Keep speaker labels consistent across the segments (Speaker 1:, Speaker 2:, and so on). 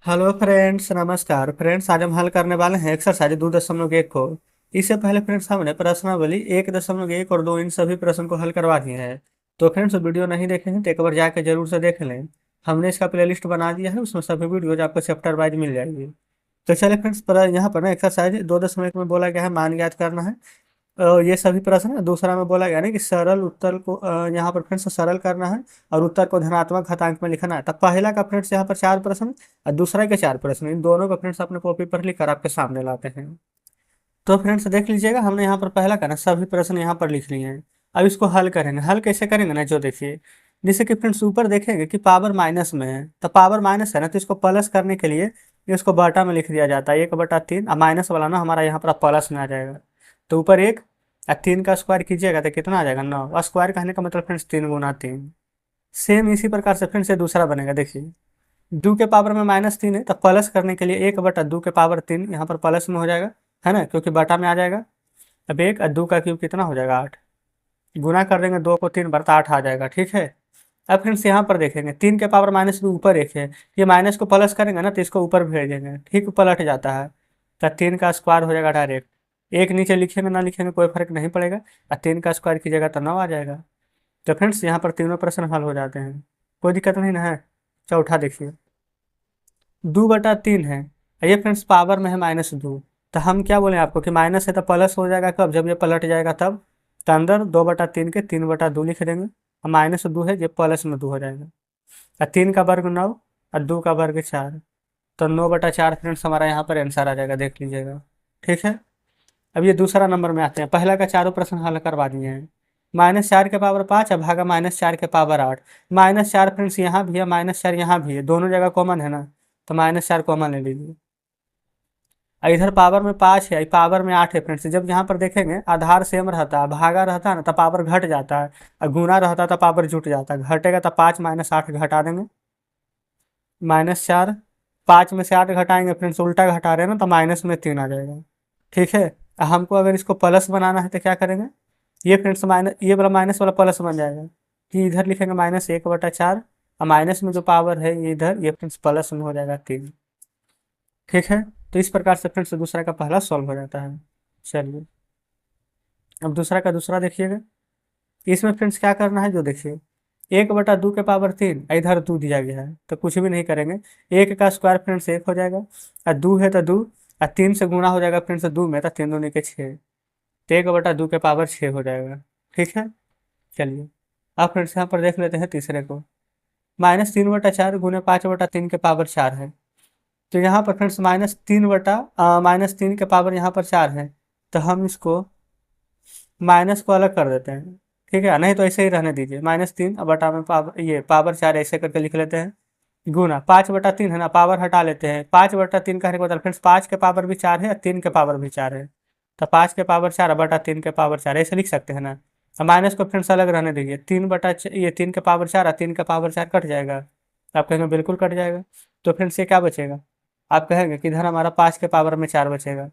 Speaker 1: Hello friends, नमस्कार friends. आज हम हल करने वाले हैं एक्सरसाइज 2.1 को। इससे पहले फ्रेंड्स हमने प्रश्नावली 1.1 और 2 इन सभी प्रश्न को हल करवा दिए हैं। तो फ्रेंड्स वीडियो नहीं देखे हैं तो एक बार जाकर जरूर से देख लें। हमने इसका प्लेलिस्ट बना दिया है, उसमें सभी वीडियोज आपको चैप्टर वाइज मिल जाएगी। तो चलिए फ्रेंड्स, पर यहाँ पर ना एक्सरसाइज 2.1 में बोला गया है मान ज्ञात करना है। ये सभी प्रश्न है। दूसरा में बोला गया ना कि सरल उत्तर को यहाँ पर फ्रेंड्स सरल करना है और उत्तर को धनात्मक घातांक में लिखना है। तब पहला का फ्रेंड्स यहाँ पर 4 प्रश्न और दूसरा के 4 प्रश्न, इन दोनों को फ्रेंड्स अपने कॉपी पर लिखकर आपके सामने लाते हैं। तो फ्रेंड्स देख लीजिएगा, हमने यहाँ पर पहला का ना सभी प्रश्न यहाँ पर लिख लिए हैं। अब इसको हल करेंगे। हल कैसे करेंगे ना, जो देखिए, जैसे कि फ्रेंड्स ऊपर देखेंगे कि पावर माइनस में है, तो पावर माइनस है ना, तो इसको प्लस करने के लिए इसको बटा में लिख दिया जाता है 1/3। अब माइनस वाला ना हमारा यहाँ पर प्लस में आ जाएगा। तो ऊपर 1 और 3 का स्क्वायर कीजिएगा तो कितना आ जाएगा 9। और स्क्वायर कहने का मतलब फ्रेंड्स 3 × 3। सेम इसी प्रकार से फ्रेंड्स ये दूसरा बनेगा। देखिए, 2 के पावर में -3 है, तो प्लस करने के लिए 1/2 के पावर 3 यहाँ पर प्लस में हो जाएगा, है ना, क्योंकि बटा में आ जाएगा। अब 1 और 2 का क्यूब कितना हो जाएगा 8। गुना कर देंगे 2 को 3 बार तो 8 आ जाएगा। ठीक है। अब फ्रेंड्स यहाँ पर देखेंगे 3 के पावर -2 ऊपर 1 है, ये माइनस को प्लस करेंगे ना तो इसको ऊपर भेजेंगे, ठीक पलट जाता है। तो 3 का स्क्वायर हो जाएगा डायरेक्ट। एक नीचे लिखेंगे ना लिखेंगे कोई फर्क नहीं पड़ेगा, और 3 का स्क्वायर कीजिएगा तो 9 आ जाएगा। तो फ्रेंड्स यहाँ पर तीनों प्रश्न हल हो जाते हैं, कोई दिक्कत नहीं ना है। चौथा देखिए, 2/3 है, ये फ्रेंड्स पावर में है -2। तो हम क्या बोले आपको कि माइनस है तो प्लस हो जाएगा कब, जब ये पलट जाएगा तब। तो अंदर 2/3 के 3/2 लिख देंगे, और -2 है ये प्लस में 2 हो जाएगा। और 3 का वर्ग 9 और 2 का वर्ग 4, तो 9/4 फ्रेंड्स हमारा यहाँ पर आंसर आ जाएगा, देख लीजिएगा। ठीक है। अब ये दूसरा नंबर में आते हैं। पहला का चारों प्रश्न हल करवा दिए हैं। -4 के पावर 5 और भागा -4 के पावर 8। -4 फ्रेंड्स यहाँ भी है, -4 यहाँ भी है, दोनों जगह कॉमन है ना, तो -4 कॉमन ले लीजिए। और इधर पावर में 5 है, पावर में 8 है फ्रेंड्स। जब यहाँ पर देखेंगे आधार सेम रहता है, भागा रहता है ना, तो पावर घट जाता है, और गुना रहता है तो पावर जुट जाता है। घटेगा तो 5 - 8 घटा देंगे, -4। 5 में से 8 घटाएंगे फ्रेंड्स, उल्टा घटा रहे हैं ना, तो -3 आ जाएगा। ठीक है। हमको अगर इसको प्लस बनाना है तो क्या करेंगे, ये फ्रेंड्स माइनस, ये वाला माइनस वाला प्लस बन जाएगा, कि इधर लिखेंगे -1/4, और माइनस में जो पावर है ये इधर, ये फ्रेंड्स प्लस में हो जाएगा 3। ठीक है। तो इस प्रकार से फ्रेंड्स दूसरा का पहला सॉल्व हो जाता है। चलिए, अब दूसरा का दूसरा देखिएगा। इसमें फ्रेंड्स क्या करना है, जो देखिए, 1/2 के पावर 3, इधर 2 दिया गया है तो कुछ भी नहीं करेंगे। 1 का स्क्वायर फ्रेंड्स 1 हो जाएगा, और 2 है तो 2, और 3 से गुणा हो जाएगा फ्रेंड्स 2 में, तो 3 दूनी के 6, तो 1/2 के पावर 6 हो जाएगा। ठीक है। चलिए, अब फ्रेंड्स यहाँ पर देख लेते हैं तीसरे को। -3/4 गुने 5/3 के पावर 4 है। तो यहाँ पर फ्रेंड्स -3 के पावर यहाँ पर 4 है, तो हम इसको माइनस को अलग कर देते हैं। ठीक है, नहीं तो ऐसे ही रहने दीजिए। -3 बटा में पावर, ये पावर 4 ऐसे करके लिख लेते हैं। गुना 5/3 है ना, पावर हटा लेते हैं। 5/3 कहने का मतलब फ्रेंड्स 5 के पावर भी 4 है और 3 के पावर भी 4 है, तो 5 के पावर 4 बटा 3 के पावर 4 ऐसे लिख सकते हैं ना। अब माइनस को फ्रेंड्स अलग रहने दीजिए। ये 3 के पावर 4 और 3 के पावर 4 कट जाएगा, तो आप कहेंगे बिल्कुल कट जाएगा। तो फ्रेंड्स ये क्या बचेगा, आप कहेंगे कि इधर हमारा 5 के पावर में 4 बचेगा,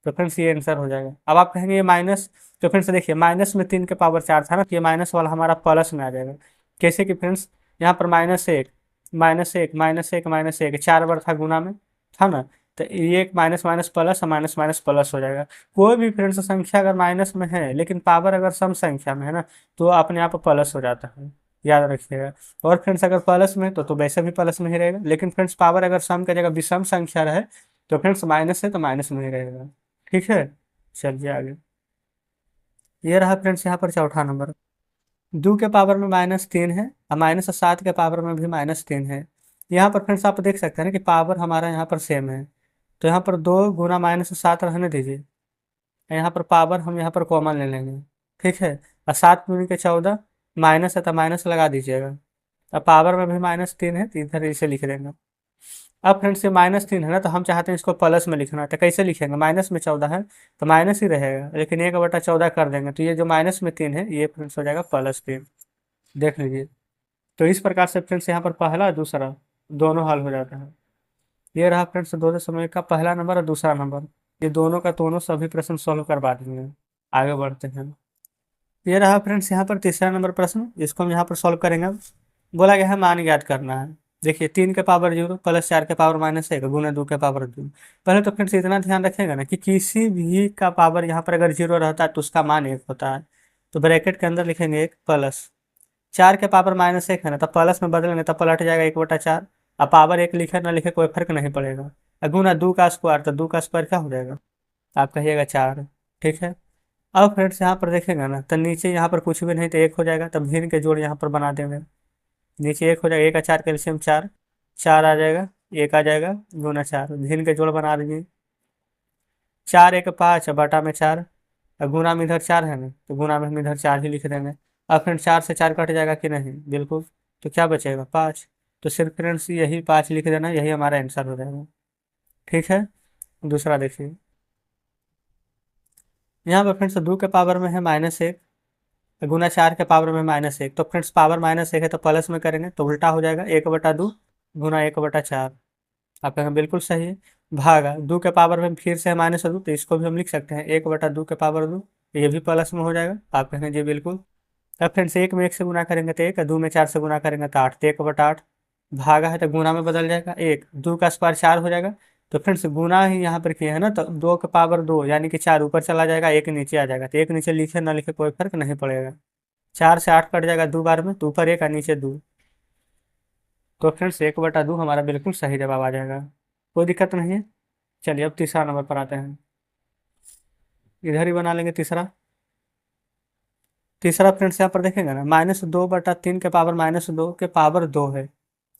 Speaker 1: तो फ्रेंड्स ये आंसर हो जाएगा। अब आप कहेंगे ये माइनस, तो फ्रेंड्स देखिए माइनस में 3 के पावर 4 था ना, तो ये माइनस वाला हमारा प्लस में आ जाएगा। कैसे कि फ्रेंड्स यहाँ पर -1 -1 -1 -1 4 बार था, गुना में था ना, तो ये एक माइनस माइनस प्लस और माइनस माइनस प्लस हो जाएगा। कोई भी फ्रेंड्स संख्या अगर माइनस में है लेकिन पावर अगर सम संख्या में है ना, तो अपने आप प्लस हो जाता है, याद रखिएगा। और फ्रेंड्स अगर प्लस में तो वैसे भी प्लस में ही रहेगा, लेकिन फ्रेंड्स पावर अगर सम की जगह विषम संख्या रहे तो फ्रेंड्स माइनस है तो माइनस में ही रहेगा। ठीक है। चलिए आगे, ये रहा फ्रेंड्स यहाँ पर चौथा नंबर। 2 के पावर में -3 है और -7 के पावर में भी -3 है। यहाँ पर फ्रेंड्स आप देख सकते हैं ना कि पावर हमारा यहाँ पर सेम है, तो यहाँ पर 2 गुना -7 रहने दीजिए। यहाँ पर पावर हम यहाँ पर कॉमन ले लेंगे। ठीक है। और 7 दूनी के 14, माइनस है तो माइनस लगा दीजिएगा। अब पावर में भी -3 है तो इधर इसे लिख देंगे। अब फ्रेंड्स ये -3 है ना, तो हम चाहते हैं इसको प्लस में लिखना, तो कैसे लिखेंगे, माइनस में 14 है तो माइनस ही रहेगा, लेकिन 1/14 कर देंगे, तो ये जो -3 है ये फ्रेंड्स हो जाएगा +3। देख लीजिए। तो इस प्रकार से फ्रेंड्स यहाँ पर पहला दूसरा दोनों हल हो जाता है। ये रहा फ्रेंड्स 2 का पहला नंबर और दूसरा नंबर, ये दोनों का दोनों सभी प्रश्न सॉल्व करवा देंगे। आगे बढ़ते हैं। ये रहा फ्रेंड्स यहाँ पर तीसरा नंबर प्रश्न, इसको हम यहाँ पर सॉल्व करेंगे। बोला गया है मान ज्ञात करना है। देखिए 3 के पावर 0 प्लस 4 के पावर -1 गुना 2 के पावर 2। पहले तो फ्रेंड्स इतना ध्यान रखेगा ना कि किसी भी का पावर यहाँ पर अगर 0 रहता है तो उसका मान 1 होता है। तो ब्रैकेट के अंदर लिखेंगे 1 प्लस 4 के पावर -1 है ना, तो प्लस में बदलेंगे तो पलट जाएगा 1/4। अब पावर 1 लिखे ना लिखे कोई फर्क नहीं पड़ेगा। गुना 2 का स्क्वायर, तो 2 का स्क्वायर क्या हो जाएगा, आप कहिएगा 4। ठीक है। अब फ्रेंड्स यहाँ पर देखेगा ना तो नीचे यहाँ पर कुछ भी नहीं तो 1 हो जाएगा, तब भिन्न के जोड़ यहाँ पर बना देंगे। नीचे 1 हो जाएगा, 1 का 4 कैल्शियम 4, 4 आ जाएगा, 1 आ जाएगा, गुना 4 भिन्न के जोड़ बना दीजिए। 4 1 5 बटा में 4, और गुना में इधर 4 है ना, तो गुना में हम इधर 4 ही लिख देंगे। अब फ्रेंड्स 4 से 4 कट जाएगा कि नहीं, बिल्कुल। तो क्या बचेगा 5, तो सिर्फ फ्रेंड्स यही 5 लिख देना, यही हमारा आंसर हो जाएगा। ठीक है। दूसरा देखिए, यहाँ पर फ्रेंड्स 2 के पावर में है -1 गुना 4 के पावर में -1, तो फ्रेंड्स पावर -1 है तो प्लस में करेंगे तो उल्टा हो जाएगा, 1/2 गुना 1/4। आप कहेंगे बिल्कुल सही है। भागा 2 के पावर में फिर से है -2, तो इसको भी हम लिख सकते हैं 1/2 के पावर 2, ये भी प्लस में हो जाएगा। आप कहेंगे जी बिल्कुल। अब फ्रेंड्स 1 में 1 से गुना करेंगे तो 1, 2 में 4 से गुना करेंगे तो 8, तो 1/8। भागा है तो गुना में बदल जाएगा, 1 2 का स्क्वायर 4 हो जाएगा। तो फ्रेंड्स गुना ही यहाँ पर किए है ना, तो 2 के पावर 2 यानी कि 4 ऊपर चला जाएगा, 1 नीचे आ जाएगा, तो 1 नीचे लिखे ना लिखे कोई फर्क नहीं पड़ेगा। 4 से 8 कट जाएगा 2 बार में, तो ऊपर 1 और नीचे 2। तो फ्रेंड्स 1/2 हमारा बिल्कुल सही जवाब आ जाएगा, कोई दिक्कत नहीं है। चलिए अब तीसरा नंबर पर आते हैं, इधर ही बना लेंगे तीसरा। तीसरा फ्रेंड्स यहाँ पर देखेंगे ना, -2/3 के पावर -2 के पावर 2 है,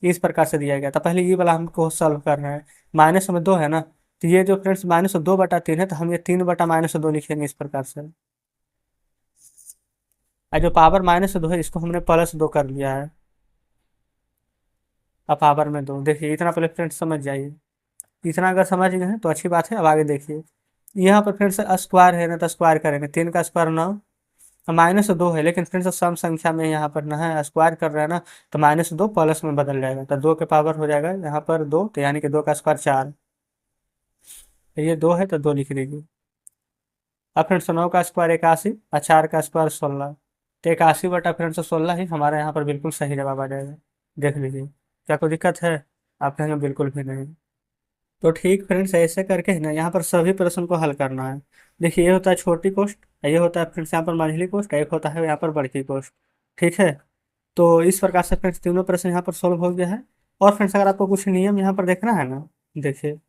Speaker 1: इस प्रकार से दिया गया था। पहले ये वाला हमको सॉल्व कर रहे हैं, माइनस में 2 है ना, तो ये जो फ्रेंड्स -2/3 है, तो हम ये 3/-2 लिखेंगे इस प्रकार से। और जो पावर -2 है इसको हमने +2 कर लिया है। अब पावर में 2 देखिए, इतना पहले फ्रेंड्स समझ जाइए। इतना अगर समझ गए हैं तो अच्छी बात है। अब आगे देखिए, यहाँ पर फ्रेंड्स स्क्वायर है ना, तो स्क्वायर करेंगे, 3 का स्क्वायर 9, -2 है, लेकिन फ्रेंड्स सम संख्या में यहाँ पर ना है, स्क्वायर कर रहे हैं ना, तो -2 प्लस में बदल जाएगा, तो 2 के पावर हो जाएगा यहाँ पर 2, तो यानी कि 2 का स्क्वायर 4। तो ये 2 है तो 2 लिख दीजिए। अब फ्रेंड्स 9 का स्क्वायर 81 और 4 का स्क्वायर 16, तो 81/16 ही हमारे यहाँ पर बिल्कुल सही जवाब आ जाएगा। देख लीजिए, क्या कोई दिक्कत है, आप कहेंगे बिल्कुल भी नहीं। तो ठीक फ्रेंड्स, ऐसे करके है ना यहाँ पर सभी प्रश्न को हल करना है। देखिए ये होता है छोटी कोष्ट, ये होता है फ्रेंड्स यहाँ पर मंझली कोष्ट, एक होता है यहाँ पर बड़की कोष्ट। ठीक है। तो इस प्रकार से फ्रेंड्स तीनों प्रश्न यहाँ पर सोल्व हो गया है। और फ्रेंड्स अगर आपको कुछ नियम यहाँ पर देखना है ना, देखिए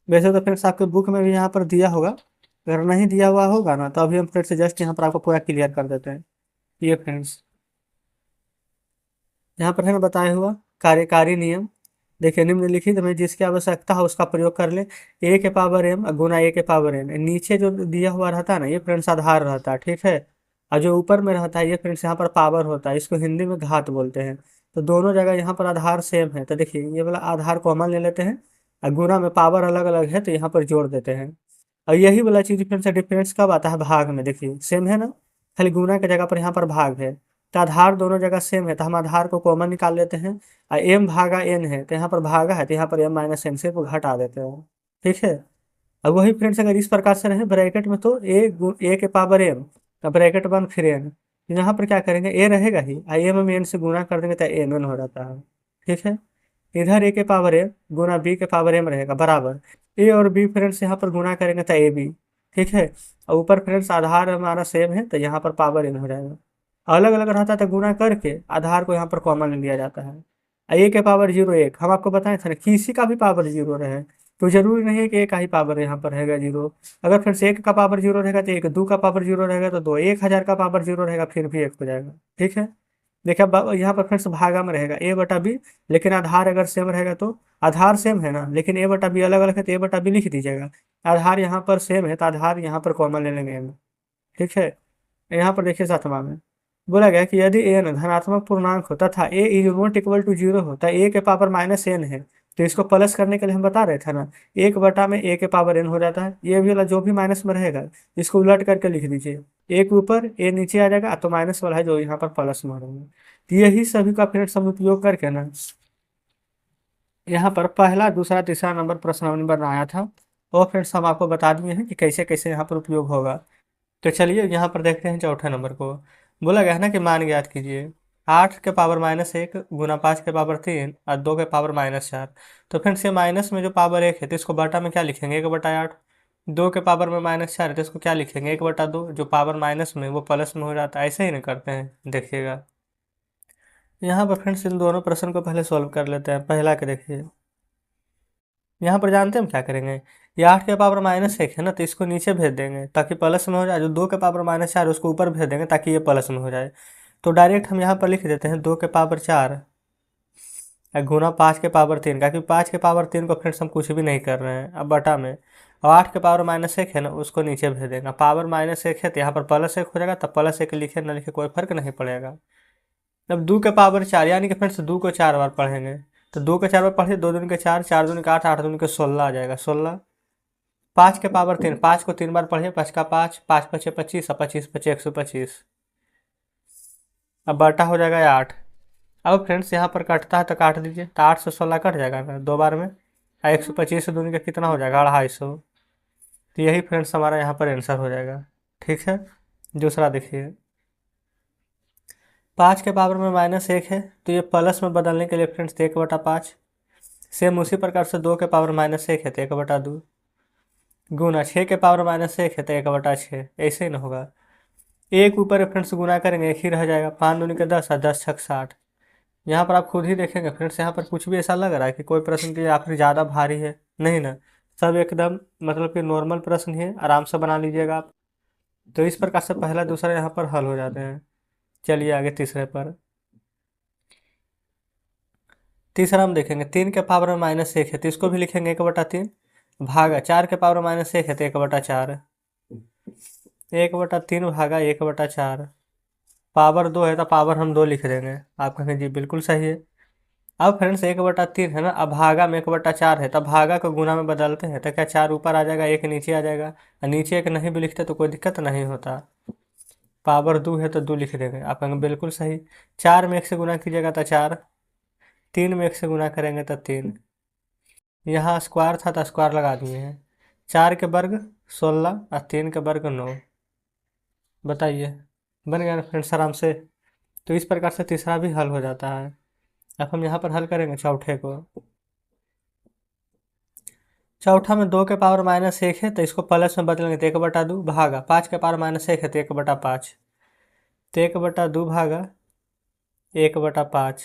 Speaker 1: वैसे तो फ्रेंड्स आपके बुक में भी यहाँ पर दिया होगा, अगर नहीं दिया हुआ होगा ना तो अभी हम फ्रेंड्स जस्ट यहाँ पर आपको पूरा क्लियर कर देते हैं। ये फ्रेंड्स यहाँ पर है ना बताया हुआ कार्यकारी नियम, देखिए निम्नलिखित में जिसकी आवश्यकता हो उसका प्रयोग कर ले। ए के पावर m गुना ए के पावर n, नीचे जो दिया हुआ रहता है ना ये फ्रेंड्स आधार रहता है। ठीक है। और जो ऊपर में रहता है ये फ्रेंड्स यहाँ पर पावर होता है, इसको हिंदी में घात बोलते हैं। तो दोनों जगह यहाँ पर आधार सेम है, तो देखिए ये वाला आधार कॉमन ले लेते हैं, और गुना में पावर अलग अलग है तो यहाँ पर जोड़ देते हैं। और यही वाला चीज फ्रेंड्स डिफरेंस कब आता है, भाग में। देखिए सेम है ना, खाली गुना की जगह पर यहाँ पर भाग है, तो आधार दोनों जगह सेम है तो हम आधार को कॉमन निकाल लेते हैं। और m भागा n है तो यहाँ पर भागा है तो यहाँ पर m-n से घटा देते हैं। ठीक है। अब वही फ्रेंड्स अगर इस प्रकार से रहे ब्रैकेट में, तो a के पावर m, तो ब्रैकेट बंद फिर n, यहाँ पर क्या करेंगे a रहेगा ही, m में n से गुना कर देंगे तो n हो जाता है। ठीक है। इधर a के पावर m गुना b के पावर m रहेगा बराबर, a और b फ्रेंड्स यहाँ पर गुना करेंगे तो ab। ठीक है। और ऊपर फ्रेंड्स आधार हमारा सेम है तो यहाँ पर पावर n हो जाएगा। अलग अलग रहता है तो गुना करके आधार को यहाँ पर कॉमन लिया जाता है। ए के पावर 0 1, हम आपको बताए थे ना किसी का भी पावर 0 रहे तो जरूरी नहीं है कि एक का ही पावर यहाँ पर रहेगा 0। अगर फिर से 1 का पावर 0 रहेगा तो 1, 2 का पावर 0 रहेगा तो 2, 1000 का पावर 0 रहेगा फिर भी 1 हो जाएगा। ठीक है। देखिए अब यहाँ पर फ्रेंड्स भागा में रहेगा a/b, लेकिन आधार अगर सेम रहेगा तो, आधार सेम है ना लेकिन a/b अलग अलग है तो a/b लिख दीजिएगा। आधार यहाँ पर सेम है तो आधार यहाँ पर कॉमन ले लेंगे m। ठीक है। यहाँ पर देखिए 7वां में बोला गया कि यदि n धनात्मक पूर्णांक हो तथा a is not equal to 0 हो तो a के पावर -n है, तो इसको प्लस करने के लिए हम बता रहे थे ना, 1 में a के पावर n हो जाता है। ये भी वाला जो भी माइनस में रहेगा इसको उलट करके लिख दीजिए, एक ऊपर a नीचे आ जाएगा, तो माइनस वाला है जो यहाँ पर प्लस में रहेगा। तो यही सभी का फ्रेंड्स हम उपयोग करके ना यहाँ पर पहला दूसरा तीसरा नंबर प्रश्न हमने बनाया था, और फ्रेंड्स हम आपको बता दिए हैं कि कैसे कैसे यहाँ पर उपयोग होगा। तो चलिए यहाँ पर देखते हैं चौथा नंबर को। बोला गया है ना कि मान ज्ञात कीजिए। 8 के पावर -1 गुना 5 के पावर 3 और 2 के पावर -4। तो फ्रेंड्स ये माइनस में जो पावर 1 है तो इसको बटा में क्या लिखेंगे, 1/8। 2 के पावर में -4 है तो इसको क्या लिखेंगे, 1/2। जो पावर माइनस में वो प्लस में हो जाता है, ऐसे ही नहीं करते हैं, देखिएगा। यहाँ पर फ्रेंड्स इन दोनों प्रश्न को पहले सॉल्व कर लेते हैं। पहला के देखिए, यहाँ पर जानते हैं हम क्या करेंगे, ये 8 के पावर -1 है ना, तो इसको नीचे भेज देंगे ताकि प्लस में हो जाए। जो 2 के पावर -4 उसको ऊपर भेज देंगे ताकि ये प्लस में हो जाए। तो डायरेक्ट हम यहाँ पर लिख देते हैं 2 के पावर 4 गुना 5 के पावर 3, क्योंकि 5 के पावर 3 को फ्रेंड्स हम कुछ भी नहीं कर रहे हैं, अब बटा में। और 8 के पावर -1 है ना, उसको नीचे भेज देंगे। पावर -1 है तो यहाँ पर +1 हो जाएगा, तब +1 लिखे ना लिखे कोई फर्क नहीं पड़ेगा। अब 2 के पावर 4 यानी कि फ्रेंड्स 2 को 4 बार पढ़ेंगे, तो 2 के 4 बार पढ़े, 2 दूनी के 4, 4 दूनी के 8, 8 दूनी के 16 आ जाएगा, 16। 5 के पावर 3, 5 को 3 बार पढ़िए, 5 का 5, 5 पचे 25 और 25 पचे 125। अब बटा हो जाएगा 8। अब फ्रेंड्स यहाँ पर कटता है तो काट दीजिए, तो 8 से 16 कट जाएगा ना 2 बार में। 125 से दूनी का कितना हो जाएगा, 250। तो यही फ्रेंड्स हमारा यहाँ पर आंसर हो जाएगा। ठीक है, दूसरा देखिए, 5 के पावर में -1 है तो ये प्लस में बदलने के लिए फ्रेंड्स 1/5। सेम उसी प्रकार से 2 के पावर -1 है तो 1/2 गुना 6 के पावर -1 है तो 1/6, ऐसे ही ना होगा। एक ऊपर फ्रेंड्स गुना करेंगे, एक ही रह जाएगा। 5 दूनी के 10 और 10 छक 60। यहाँ पर आप खुद ही देखेंगे फ्रेंड्स, यहाँ पर कुछ भी ऐसा लग रहा है कि कोई प्रश्न के आपसे ज़्यादा भारी है, नहीं ना। सब एकदम मतलब कि नॉर्मल प्रश्न ही है, आराम से बना लीजिएगा आप। तो इस प्रकार से पहला दूसरा यहाँ पर हल हो जाते हैं। चलिए आगे तीसरे पर। तीसरा हम देखेंगे 3 के पावर में -1 है तो इसको भी लिखेंगे 1/3 भागा 4 के पावर में -1 है तो 1/4, 1/3 भागा 1/4। पावर 2 है तो पावर हम 2 लिख देंगे। आप कहेंगे जी बिल्कुल सही है। अब फ्रेंड्स 1/3 है ना, अब भागा में 1/4 है, तब भागा को गुना में बदलते हैं तो क्या 4 ऊपर आ जाएगा, 1 नीचे आ जाएगा। और नीचे 1 नहीं भी लिखते तो कोई दिक्कत नहीं होता। पावर 2 है तो 2 लिख देंगे। आप कहेंगे बिल्कुल सही। 4 में 1 से गुना कीजिएगा तो 4, 3 में 1 से गुना करेंगे तो 3। यहाँ स्क्वायर था तो स्क्वायर लगा दिए हैं। 4 के वर्ग 16 और 3 के वर्ग 9। बताइए, बन गया ना फ्रेंड्स आराम से। तो इस प्रकार से तीसरा भी हल हो जाता है। अब हम यहाँ पर हल करेंगे चौथे को। चौथा में 2 के पावर -1 है तो इसको प्लस में बदलेंगे तो 1/2 भागा 5 के पावर -1 है तो 1/5, तो 1/2 भागा 1/5।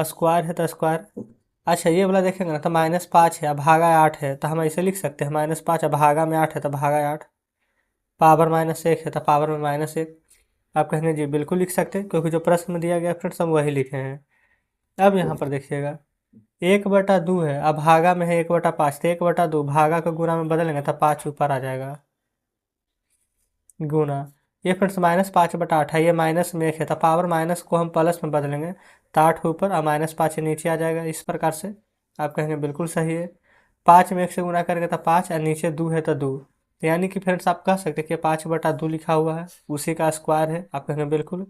Speaker 1: स्क्वायर है तो स्क्वायर। अच्छा ये वाला देखेंगे ना, तो -5 है, भागा 8 है, तो हम ऐसे लिख सकते हैं -5 और भागा में 8 है तो भागा 8। पावर -1 है तो पावर में -1। आप कहेंगे जी बिल्कुल लिख सकते हैं, क्योंकि जो प्रश्न में दिया गया फ्रेंड्स हम वही लिखे हैं। अब यहाँ पर देखिएगा 1/2 है, अब भागा में है 1/5, तो 1/2 भागा को गुना में बदलेंगे तो 5 ऊपर आ जाएगा गुना। ये फ्रेंड्स -5/8 है, ये माइनस में 1 है, तो पावर माइनस को हम प्लस में बदलेंगे तो 8 ऊपर और -5 नीचे आ जाएगा। इस प्रकार से आप कहेंगे बिल्कुल सही है। 5 में 1 से गुना करेंगे तो 5 और नीचे 2 है तो 2, तो यानी कि फ्रेंड्स आप कह सकते हैं कि 5/2 लिखा हुआ है, उसी का स्क्वायर है। आप कहेंगे बिल्कुल।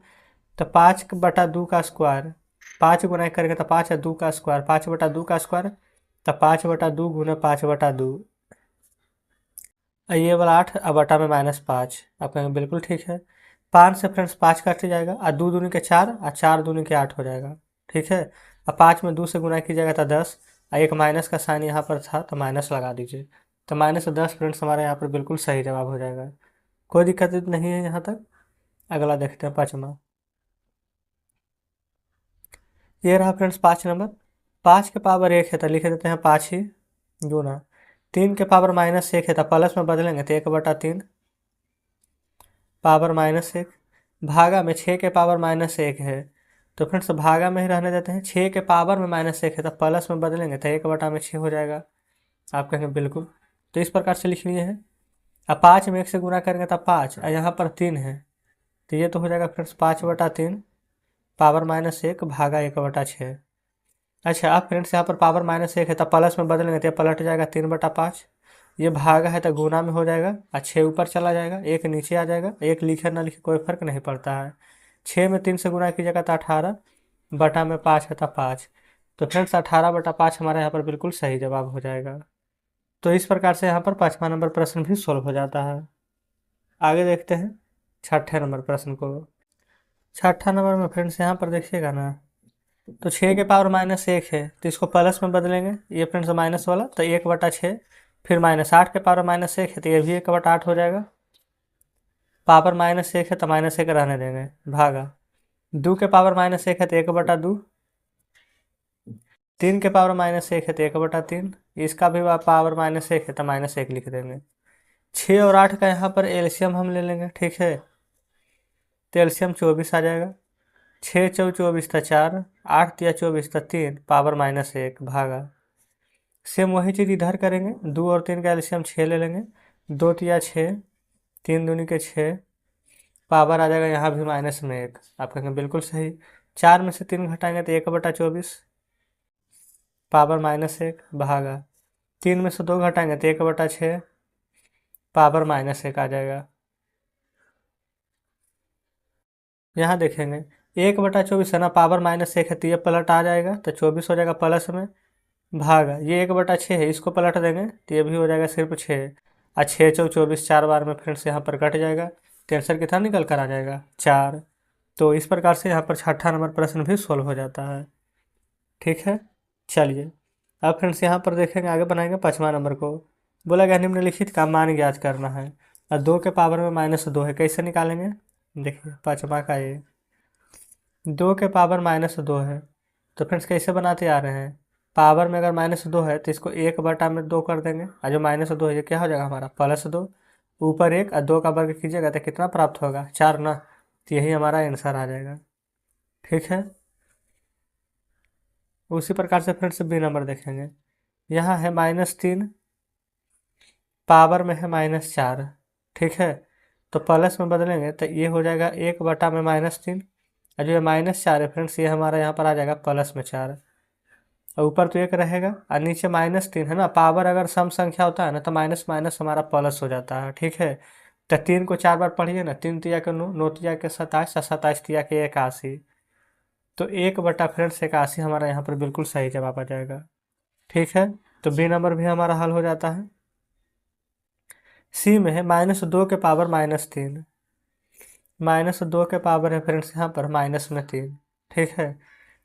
Speaker 1: तो 5/2 का स्क्वायर, 5 गुना करेंगे तो 5 और 2 का स्क्वायर, 5/2 का स्क्वायर, तो 5/2 गुना 5/2। ये वाला 8 और बटा में -5। आप कहेंगे बिल्कुल ठीक है। 5 से फ्रेंड्स 5 कट जाएगा और 2 दूनी के 4 और 4 दूनी के 8 हो जाएगा। ठीक है, अब 5 में 2 से गुना कीजिएगा तो 10 और एक माइनस का साइन यहाँ पर था तो माइनस लगा दीजिए। तो -10 फ्रेंड्स हमारे यहाँ पर बिल्कुल सही जवाब हो जाएगा। कोई दिक्कत नहीं है यहाँ तक। अगला देखते हैं 5वां। ये रहा फ्रेंड्स 5 नंबर। 5 के पावर 1 है तो लिख देते हैं 5 ही गुना 3 के पावर -1 है तो प्लस में बदलेंगे तो 1/3 पावर -1 भागा में 6 के पावर -1 है, तो फ्रेंड्स भागा में ही रहने देते हैं। 6 के पावर में -1 है तो प्लस में बदलेंगे तो 1/6 हो जाएगा। आप कहेंगे बिल्कुल, तो इस प्रकार से लिख लिए हैं। अब 5 में 1 से गुना करेंगे तो 5 और यहाँ पर 3 है, तो ये तो हो जाएगा फ्रेंड्स 5/3 पावर -1 भागा 1/6। अच्छा अब फ्रेंड्स यहाँ पर पावर -1 है तो प्लस में बदलेंगे तो ये पलट जाएगा 3/5। ये भागा है तो गुना में हो जाएगा और 6 ऊपर चला जाएगा, 1 नीचे आ जाएगा। 1 लिखे ना लिखे कोई फर्क नहीं पड़ता है। 6 में 3 से गुना कीजिएगा तो 18 बटा में 5 है तो 5। तो फ्रेंड्स 18/5 हमारे यहाँ पर बिल्कुल सही जवाब हो जाएगा। तो इस प्रकार से यहाँ पर 5वां नंबर प्रश्न भी सोल्व हो जाता है। आगे देखते हैं 6ठे नंबर प्रश्न को। छठा नंबर में फ्रेंड्स यहाँ पर देखिएगा ना, तो 6 के पावर -1 है तो इसको प्लस में बदलेंगे, ये फ्रेंड्स माइनस वाला, तो 1/6। फिर -8 के पावर -1 है तो ये भी 1/8 हो जाएगा। पावर -1 है तो -1 रहने देंगे, भागा। 2 के पावर -1 है तो 1/2। 3 के पावर -1 है तो 1/3। इसका भी पावर -1 है तो -1 लिख देंगे। 6 और 8 का यहाँ पर एलसीएम हम ले लेंगे, ठीक है। तो एलसीएम 24 आ जाएगा। 6 चौ 24 था 4, 8 तिया 24 था 3, पावर -1 भागा। सेम वही चीज़ इधर करेंगे, 2 और 3 का एलसीएम 6 ले लेंगे। 2 तिया 6, 3 दूनी के 6, पावर आ जाएगा यहाँ भी -1। आप कहेंगे बिल्कुल सही। 4 में से 3 घटाएंगे तो 1/24, पावर -1 भागा। 3 में से 2 घटाएंगे तो 1/6, पावर -1 आ जाएगा। यहाँ देखेंगे 1/24 है ना, पावर -1 है तो ये पलट आ जाएगा तो 24 हो जाएगा प्लस में, भागा। ये 1/6 है, इसको पलट देंगे तो ये भी हो जाएगा सिर्फ 6। 6 चौ 24, 4 बार में फिर से यहाँ पर कट जाएगा, तो आंसर कितना निकल कर आ जाएगा 4। तो इस प्रकार से यहाँ पर छठा नंबर प्रश्न भी सोल्व हो जाता है, ठीक है। चलिए अब फ्रेंड्स यहाँ पर देखेंगे, आगे बनाएंगे 5वां नंबर को। बोला गया निम्नलिखित का मान ज्ञात करना है और 2 के पावर में -2 है, कैसे निकालेंगे। देखिए 5वां का ये 2 के पावर -2 है, तो फ्रेंड्स कैसे बनाते आ रहे हैं। पावर में अगर -2 है तो इसको 1/2 कर देंगे, और जो -2 है ये क्या हो जाएगा हमारा +2। ऊपर 1 और 2 का वर्ग कीजिएगा तो कितना प्राप्त होगा 4 ना, तो यही हमारा आंसर आ जाएगा, ठीक है। उसी प्रकार से फ्रेंड्स बी नंबर देखेंगे। यहाँ है -3, पावर में है -4, ठीक है। तो प्लस में बदलेंगे तो ये हो जाएगा 1/में -3, और जो ये -4 है फ्रेंड्स ये हमारा यहाँ पर आ जाएगा प्लस में 4, और ऊपर तो 1 रहेगा और नीचे -3 है ना। पावर अगर सम संख्या होता है ना तो माइनस माइनस हमारा प्लस हो जाता है, ठीक है। तो 3 को 4 बार पढ़िए ना, 3 तिया के 9, 9 तिया के 27 और 27 तिया के 81। तो 1/, फ्रेंड्स 81 हमारा यहाँ पर बिल्कुल सही जवाब आ जाएगा, ठीक है। तो बी नंबर भी हमारा हल हो जाता है। सी में है -2 के पावर -3, -2 के पावर है फ्रेंड्स यहाँ पर -3, ठीक है।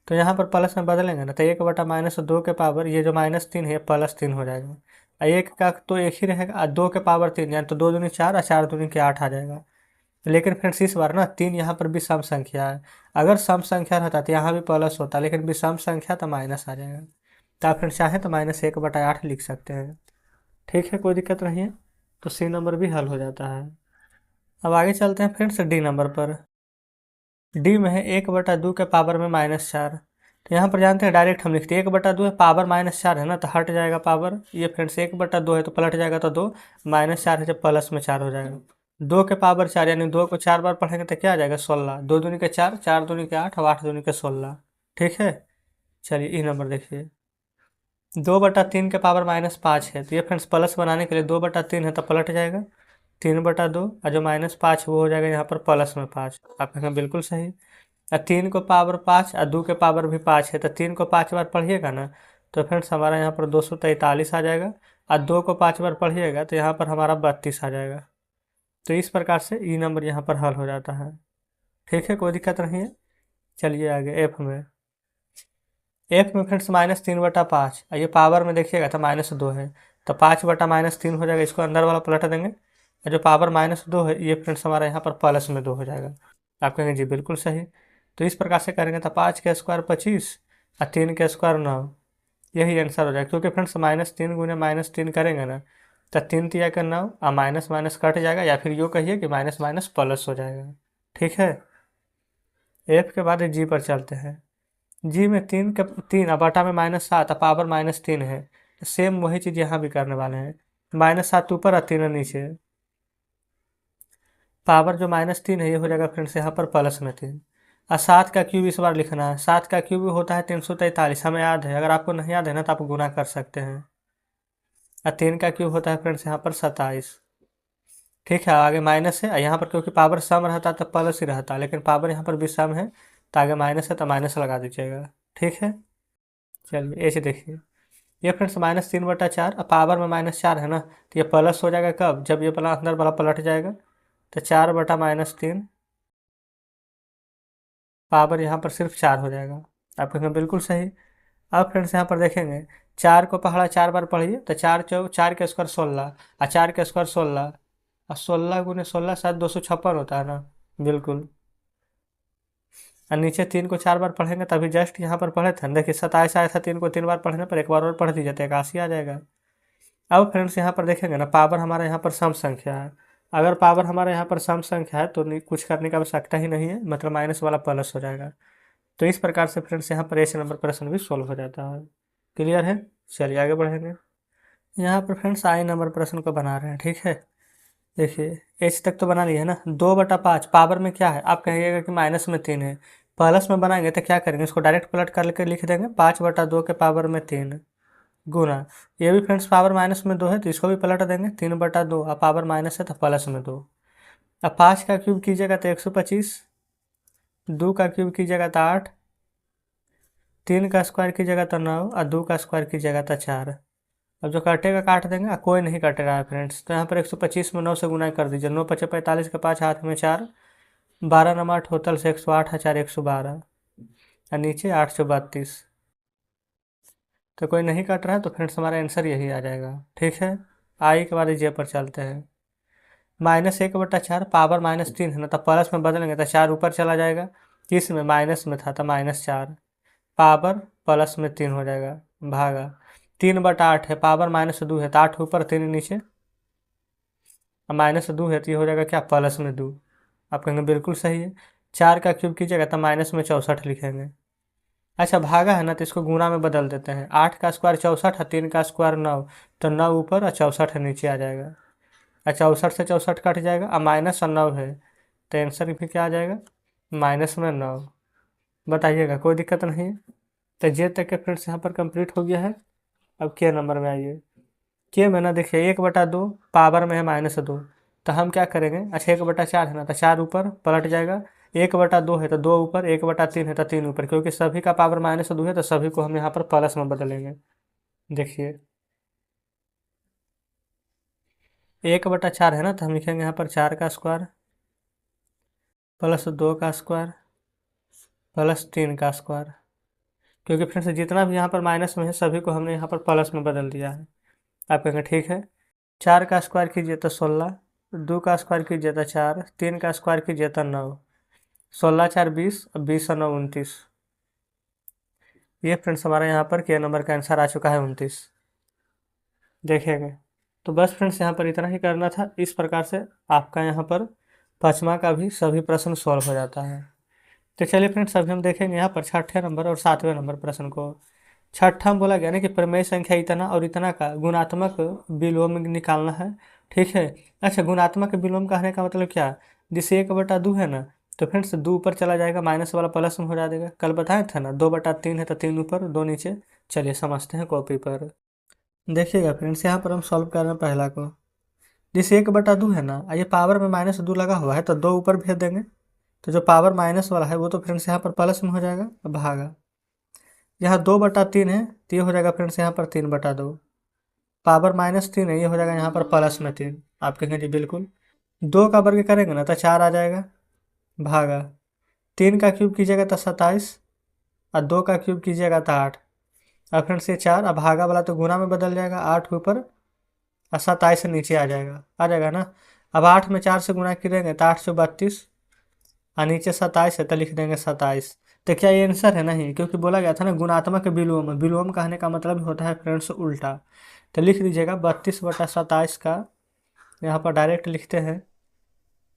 Speaker 1: तो यहाँ पर प्लस में बदलेंगे ना तो 1/-2 के पावर, ये जो -3 है +3 हो जाएगा, और 1 का तो 1 ही रहेगा, और 2 के पावर 3 यानी तो 2 दूनी 4 और 4 दूनी के 8 आ जाएगा। लेकिन फ्रेंड्स इस बार ना 3 यहाँ पर भी सम संख्या है, अगर सम संख्या रहता तो यहाँ भी प्लस होता, लेकिन विषम संख्या तो माइनस आ जाएगा। तो आप फ्रेंड्स चाहें तो -1/8 लिख सकते हैं, ठीक है, कोई दिक्कत नहीं है। तो सी नंबर भी हल हो जाता है। अब आगे चलते हैं फ्रेंड्स डी नंबर पर। डी में है 1/2 के पावर में -4। तो यहाँ पर जानते हैं डायरेक्ट हम लिखते हैं 1/2 है, पावर -4 है ना तो हट जाएगा पावर, ये फ्रेंड्स 1/2 है तो पलट जाएगा तो 2, -4 है जब प्लस में 4 हो जाएगा। 2 के पावर 4 यानी 2 को 4 बार पढ़ेंगे तो क्या आ जाएगा 16, 2 दूनी के 4, 4 दूनी के 8 और 8 दूनी के 16, ठीक है। चलिए ई नंबर देखिए 2/3 के पावर -5 है, तो ये फ्रेंड्स प्लस बनाने के लिए 2/3 है तो पलट जाएगा 3/2, और जो -5 वो हो जाएगा यहाँ पर प्लस में 5। आप कहेंगे बिल्कुल सही। और 3 को पावर 5 और 2 के पावर भी 5 है, तो 3 को 5 बार पढ़िएगा ना तो फ्रेंड्स हमारा यहाँ पर 243 आ जाएगा, और 2 को 5 बार पढ़िएगा तो यहाँ पर हमारा 32 आ जाएगा। तो इस प्रकार से ई नंबर यहाँ पर हल हो जाता है, ठीक है, कोई दिक्कत नहीं है। चलिए आगे एफ में। एफ में फ्रेंड्स -3/5, ये पावर में देखिएगा तो -2 है, तो 5/-3 हो जाएगा, इसको अंदर वाला पलट देंगे, और जो पावर -2 है ये फ्रेंड्स हमारा यहाँ पर प्लस में 2 हो जाएगा। आप कहेंगे जी बिल्कुल सही। तो इस प्रकार से करेंगे तो 5 के स्क्वायर 25 और 3 के स्क्वायर 9, यही आंसर हो जाएगा। क्योंकि फ्रेंड्स -3 गुने -3 करेंगे ना तो 3 तिया का 9 और माइनस माइनस कट जाएगा, या फिर यूँ कहिए कि माइनस माइनस प्लस हो जाएगा, ठीक है। एफ के बाद जी पर चलते हैं। जी में 3 और बटा में -7 और पावर -3 है, सेम वही चीज़ यहाँ भी करने वाले हैं। -7 ऊपर और 3 नीचे, पावर जो -3 है ये हो जाएगा फ्रेंड्स यहाँ पर प्लस में 3, और 7 का क्यूब इस बार लिखना है। 7 का क्यूब होता है 343, हमें याद है, अगर आपको नहीं याद है ना तो आप गुना कर सकते हैं। और 3 का क्यूब होता है फ्रेंड्स यहाँ पर 27, ठीक है। आगे माइनस है, यहाँ पर क्योंकि पावर सम रहता तो प्लस ही रहता, लेकिन पावर यहाँ पर भी सम है तो आगे माइनस है तो माइनस लगा दीजिएगा, ठीक है। चलिए ऐसे देखिए ये फ्रेंड्स -3/4 और पावर में -4 है ना, तो ये प्लस हो जाएगा कब, जब ये वाला अंदर वाला पलट जाएगा, तो 4/-3 पावर यहाँ पर सिर्फ 4 हो जाएगा। आप कहेंगे बिल्कुल सही। अब फ्रेंड्स यहाँ पर देखेंगे 4 को पहाड़ा 4 बार पढ़िए तो 4 के स्क्वायर 16 और 4 के स्क्वायर 16 और 16 गुने 16 शायद 256 होता है ना, बिल्कुल। और नीचे 3 को 4 बार पढ़ेंगे तभी जस्ट यहाँ पर पढ़े थे, देखिए 27 आया था, 3 को 3 बार पढ़ने पर एक बार और पढ़ दीजिए तो 81 आ जाएगा। अब फ्रेंड्स यहाँ पर देखेंगे ना, पावर हमारा यहाँ पर सम संख्या है। अगर पावर हमारे यहाँ पर सम संख्या है तो कुछ करने की आवश्यकता ही नहीं है, मतलब माइनस वाला प्लस हो जाएगा। तो इस प्रकार से फ्रेंड्स यहाँ पर ऐसे नंबर प्रश्न भी सोल्व हो जाता है। क्लियर है? चलिए आगे बढ़ेंगे। यहाँ पर फ्रेंड्स आई नंबर प्रश्न को बना रहे हैं, ठीक है। देखिए एच तक तो बना लिया है ना। 2/5 पावर में क्या है, आप कहिएगा कि माइनस में 3 है। प्लस में बनाएंगे तो क्या करेंगे, इसको डायरेक्ट पलट करके लिख देंगे 5/2 के पावर में 3 गुना, ये भी फ्रेंड्स पावर माइनस में 2 है तो इसको भी पलट देंगे 3/2, अब पावर माइनस है तो प्लस में 2। अब 5 का क्यूब कीजिएगा तो 125, 2 का क्यूब कीजिएगा तो 8, 3 का स्क्वायर कीजिएगा तो 9 और 2 का स्क्वायर कीजिएगा तो 4। अब जो कटेगा काट देंगे, कोई नहीं कट रहा है फ्रेंड्स, तो यहाँ पर 125 में 9 से गुना कर दीजिए। 9 पचे 45 के 5 हाथ में 4, 12 नमा टोटल से 108 है, 4 112 और नीचे 832। तो कोई नहीं कट रहा है तो फ्रेंड्स हमारा आंसर यही आ जाएगा, ठीक है। आई के बाद जे पर चलते हैं। -1/4 पावर -3 है ना, तो प्लस में बदलेंगे तो 4 ऊपर चला जाएगा, किस में माइनस में था तो -4, पावर प्लस में 3 हो जाएगा, भागा 3/8 है, पावर -2 है तो 8 ऊपर 3 नीचे, -2 है तो ये हो जाएगा क्या, प्लस में 2। आप कहेंगे बिल्कुल सही है। 4 का क्यूब कीजिएगा तो माइनस में 64 लिखेंगे। अच्छा भागा है ना तो इसको गुणा में बदल देते हैं। 8 का स्क्वायर 64 है, 3 का स्क्वायर 9, तो 9 ऊपर और 64 नीचे आ जाएगा। और 64 से 64 कट जाएगा, और माइनस और 9 है तो आंसर भी क्या आ जाएगा, माइनस में 9। बताइएगा, कोई दिक्कत नहीं है। तो जे तक के फ्रेंड्स यहाँ पर कंप्लीट हो गया है। अब के नंबर में आइए। के में ना देखिए 1/2 पावर में है -2, तो हम क्या करेंगे, अच्छा 1/4 है ना तो 4 ऊपर पलट जाएगा, 1/2 है तो 2 ऊपर, 1/3 है तो 3 ऊपर, क्योंकि सभी का पावर -2 है तो सभी को हम यहाँ पर प्लस में बदलेंगे। देखिए 1/4 है ना तो हम लिखेंगे यहाँ पर 4 का स्क्वायर प्लस 2 का स्क्वायर प्लस 3 का स्क्वायर, क्योंकि फ्रेंड्स जितना भी यहाँ पर माइनस में है सभी को हमने यहाँ पर प्लस में बदल दिया है। आप कहेंगे ठीक है। 4 का स्क्वायर कीजिए तो 16, 2 का स्क्वायर कीजिए तो 4, 3 का स्क्वायर कीजिए तो 9, 16 4 20 और 20 और 9 29। ये फ्रेंड्स हमारे यहाँ पर के नंबर का आंसर आ चुका है 29। देखेंगे तो बस फ्रेंड्स यहाँ पर इतना ही करना था। इस प्रकार से आपका यहाँ पर 5वां का भी सभी प्रश्न सॉल्व हो जाता है। तो चलिए फ्रेंड्स अभी हम देखेंगे यहाँ पर 6ठे नंबर और 7वें नंबर प्रश्न को। 6ठा में बोला गया ना कि प्रमेय संख्या इतना और इतना का गुणात्मक विलोम निकालना है, ठीक है। अच्छा गुणात्मक विलोम कहने का मतलब क्या, जैसे 1/2 है ना तो फ्रेंड्स 2 ऊपर चला जाएगा, माइनस वाला प्लस में हो जाएगा। कल बताया था ना 2/3 है तो 3 ऊपर 2 नीचे। चलिए समझते हैं कॉपी पर। देखिएगा फ्रेंड्स यहाँ पर हम सॉल्व कर रहे हैं पहला को। जैसे 1/2 है ना, ये पावर में -2 लगा हुआ है तो 2 ऊपर भेज देंगे, तो जो पावर माइनस वाला है वो तो फ्रेंड्स यहाँ पर प्लस में हो जाएगा, भागा। यहाँ 2/3 है तो ये हो जाएगा फ्रेंड्स यहाँ पर 3/2, पावर -3 है ये हो जाएगा यहाँ पर प्लस में 3। आप कहेंगे जी बिल्कुल। 2 का वर्ग करेंगे ना तो 4 आ जाएगा, भागा 3 का क्यूब कीजिएगा तो 27 और 2 का क्यूब कीजिएगा तो 8। अब फ्रेंड्स ये 4, अब भागा वाला तो गुना में बदल जाएगा, 8 ऊपर और 27 से नीचे आ जाएगा ना। अब 8 में 4 से गुना करेंगे तो 8 से 32 और नीचे 27 है तो लिख देंगे 27। तो क्या ये आंसर है, नहीं, क्योंकि बोला गया था ना गुणात्मक विलोम। विलोम कहने का मतलब होता है फ्रेंड्स उल्टा। तो लिख दीजिएगा 32/27 का, यहाँ पर डायरेक्ट लिखते हैं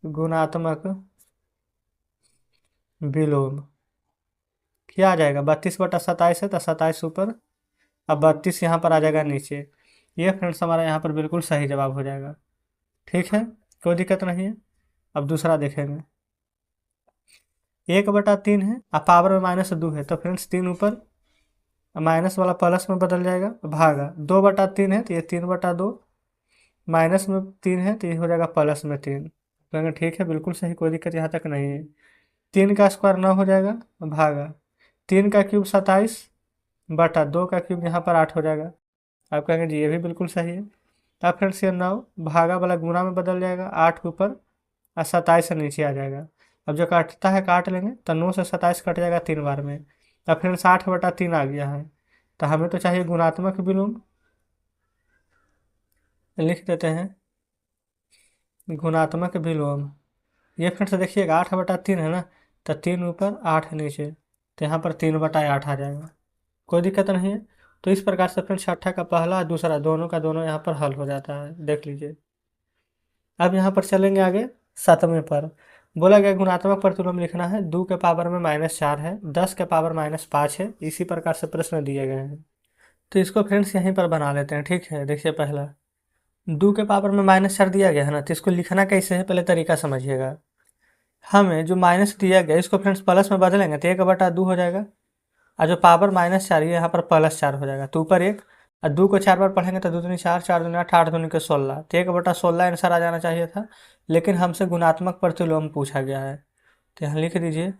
Speaker 1: गुणात्मक विलोम। क्या आ जाएगा, 32/27 है तो 27 ऊपर, अब 32 यहाँ पर आ जाएगा नीचे। ये फ्रेंड्स हमारा यहाँ पर बिल्कुल सही जवाब हो जाएगा, ठीक है, कोई दिक्कत नहीं है। अब दूसरा देखेंगे। 1/3 है और पावर में -2 है तो फ्रेंड्स 3 ऊपर, माइनस वाला प्लस में बदल जाएगा, भागा 2/3 है तो ये 3/2, माइनस में 3 है तो ये हो जाएगा प्लस में 3। तो ठीक है बिल्कुल सही, कोई दिक्कत यहाँ तक नहीं है। 3 का स्क्वायर 9 हो जाएगा, भागा 3 का क्यूब 27 बटा 2 का क्यूब यहाँ पर 8 हो जाएगा। आप कहेंगे जी ये भी बिल्कुल सही है। अब फ्रेंड्स ये 9 भागा वाला गुना में बदल जाएगा, 8 ऊपर और 27 से नीचे आ जाएगा। अब जो काटता है काट लेंगे, तो 9 से 27 कट जाएगा 3 बार में। अब फ्रेंड्स 8/3 आ गया है, तो हमें तो चाहिए गुणात्मक विलोम। लिख देते हैं गुणात्मक विलोम। ये फ्रेंड्स देखिएगा 8/3 है ना, तो 3 ऊपर 8 नीचे, तो यहाँ पर 3/8 आ जाएगा, कोई दिक्कत नहीं है। तो इस प्रकार से फ्रेंड्स छठा का पहला दूसरा दोनों का दोनों यहाँ पर हल हो जाता है, देख लीजिए। अब यहाँ पर चलेंगे आगे 7वें पर। बोला गया गुणात्मक प्रतिलोम लिखना है, 2 के पावर में -4 है, 10 के पावर -5 है, इसी प्रकार से प्रश्न दिए गए हैं। तो इसको फ्रेंड्स यहीं पर बना लेते हैं, ठीक है। देखिए पहला 2 के पावर में -4 दिया गया है ना, तो इसको लिखना कैसे है पहले तरीका समझिएगा। हमें जो माइनस दिया गया इसको फ्रेंड्स प्लस में बदलेंगे तो 1/2 हो जाएगा, और जो पावर -4 ये यहाँ पर +4 हो जाएगा, तो ऊपर 1 और 2 को 4 बार पढ़ेंगे तो 2 दूनी 4, 4 दूनी 8, 8 दूनी के 16, तो 1/16 आंसर आ जाना चाहिए था, लेकिन हमसे गुणात्मक प्रतिलोम पूछा गया है, तो यहाँ लिख दीजिए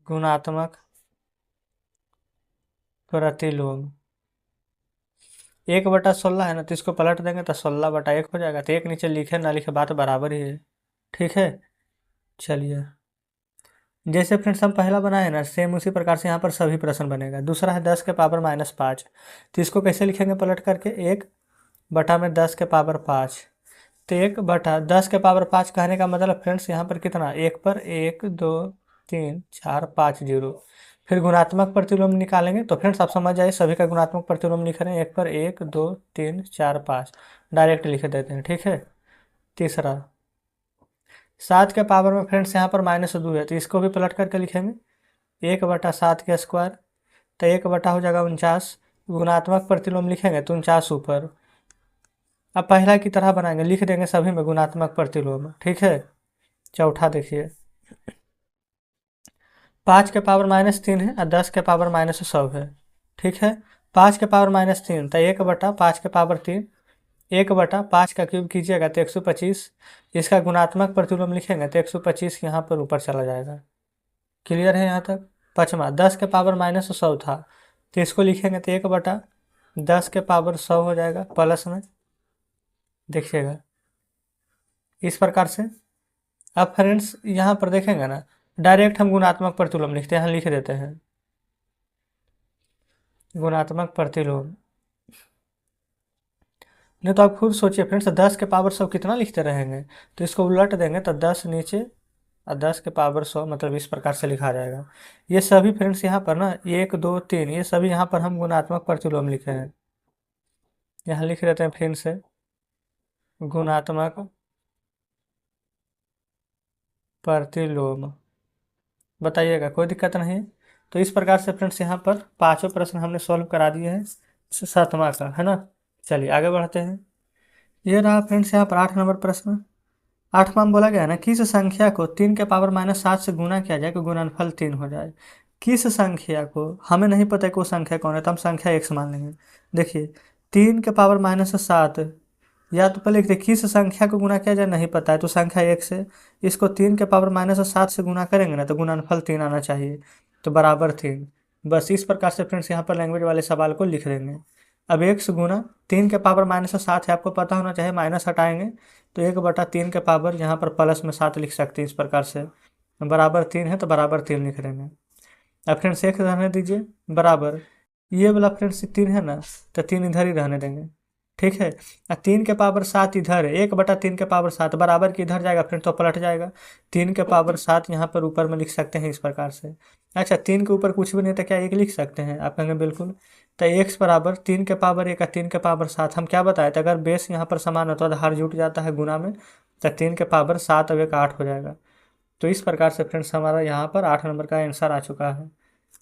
Speaker 1: गुणात्मक प्रतिलोम। 1/16 है ना, तो इसको पलट देंगे तो 16/1 हो जाएगा, तो एक नीचे लिखे ना लिखे बात बराबर ही है, ठीक है। चलिए जैसे फ्रेंड्स हम पहला बनाए ना, सेम उसी प्रकार से यहाँ पर सभी प्रश्न बनेगा। दूसरा है 10 के पावर -5, तो इसको कैसे लिखेंगे पलट करके, 1/10 के पावर 5, तो 1/10 के पावर 5 कहने का मतलब फ्रेंड्स यहाँ पर कितना, 1 पर 1 2 3 4 5 0। फिर गुणात्मक प्रतिलोम निकालेंगे, तो फ्रेंड्स आप समझ जाइए सभी का गुणात्मक प्रतिलोम लिख रहे हैं, 1 पर 1 2 3 4 5 डायरेक्ट लिख देते हैं, ठीक है। तीसरा 7 के पावर में फ्रेंड्स यहाँ पर -2 है, तो इसको भी पलट करके लिखेंगे 1/7 के स्क्वायर, तो 1 हो जाएगा 49, गुणात्मक प्रतिलोम लिखेंगे तो 49 ऊपर। अब पहला की तरह बनाएंगे, लिख देंगे सभी में गुणात्मक प्रतिलोम, ठीक है। चौथा देखिए 5 के पावर -3 है और 10 के पावर -100 है, ठीक है। 5 के पावर -3 तो 1/5 के पावर 3, 1/5 का क्यूब कीजिएगा तो 125, इसका गुणात्मक प्रतिलोम लिखेंगे तो 125 यहाँ पर ऊपर चला जाएगा। क्लियर है यहाँ तक। पाँचवा 10 के पावर -100 था, तो इसको लिखेंगे तो 1/10 के पावर 100 हो जाएगा प्लस में, देखिएगा इस प्रकार से। अब फ्रेंड्स यहाँ पर देखेंगे ना, डायरेक्ट हम गुणात्मक प्रतिलोम लिखते हैं, यहाँ लिख देते हैं गुणात्मक प्रतिलोम। नहीं तो आप खुद सोचिए फ्रेंड्स, 10 के पावर 100 कितना लिखते रहेंगे, तो इसको उलट देंगे तो 10 नीचे और 10 के पावर 100, मतलब इस प्रकार से लिखा जाएगा। ये सभी फ्रेंड्स यहाँ पर ना 1 2 3 ये सभी यहाँ पर हम गुणात्मक प्रतिलोम लिखे हैं, यहाँ लिख देते हैं फिर से गुणात्मक प्रतिलोम। बताइएगा कोई दिक्कत नहीं। तो इस प्रकार से फ्रेंड्स यहाँ पर पांचों प्रश्न हमने सॉल्व करा दिए हैं 7वां का, है ना। चलिए आगे बढ़ते हैं। ये रहा फ्रेंड्स यहाँ पर 8 नंबर प्रश्न। 8वां में बोला गया है ना, किस संख्या को 3 के पावर -7 से गुना किया जाए कि गुणनफल 3 हो जाए। किस संख्या को, हमें नहीं पता है कि वो संख्या कौन है, तो हम संख्या x मान लेंगे। देखिए 3 के पावर -7, या तो पहले देखिए किस संख्या को गुना किया जाए नहीं पता है, तो संख्या x है, इसको 3 के पावर -7 से गुना करेंगे ना, तो गुणनफल 3 आना चाहिए, तो बराबर 3। बस इस प्रकार से फ्रेंड्स यहाँ पर लैंग्वेज वाले सवाल को लिख देंगे। अब x गुना 3 के पावर -7 है, आपको पता होना चाहिए, माइनस हटाएंगे तो 1/3 के पावर यहाँ पर प्लस में 7 लिख सकते हैं, इस प्रकार से बराबर 3 है तो बराबर 3 लिख देंगे। अब फ्रेंड्स एक रहने दीजिए बराबर, ये वाला फ्रेंड्स 3 है ना, तो 3 इधर ही रहने देंगे, ठीक है। 3 के पावर 7 इधर है, 1/3 के पावर 7 बराबर की इधर जाएगा फ्रेंड तो पलट जाएगा, 3 के पावर 7 यहाँ पर ऊपर में लिख सकते हैं इस प्रकार से। अच्छा 3 के ऊपर कुछ भी नहीं तो क्या 1 लिख सकते हैं, आप कहेंगे बिल्कुल। तो x बराबर 3 के पावर 1 और 3 के पावर 7, हम क्या बताए थे, अगर बेस यहाँ पर समान होता है तो हर जुट जाता है गुना में, तो 3 के पावर 7 और 1 8 हो जाएगा। तो इस प्रकार से फ्रेंड्स हमारा यहाँ पर 8 नंबर का आंसर आ चुका है।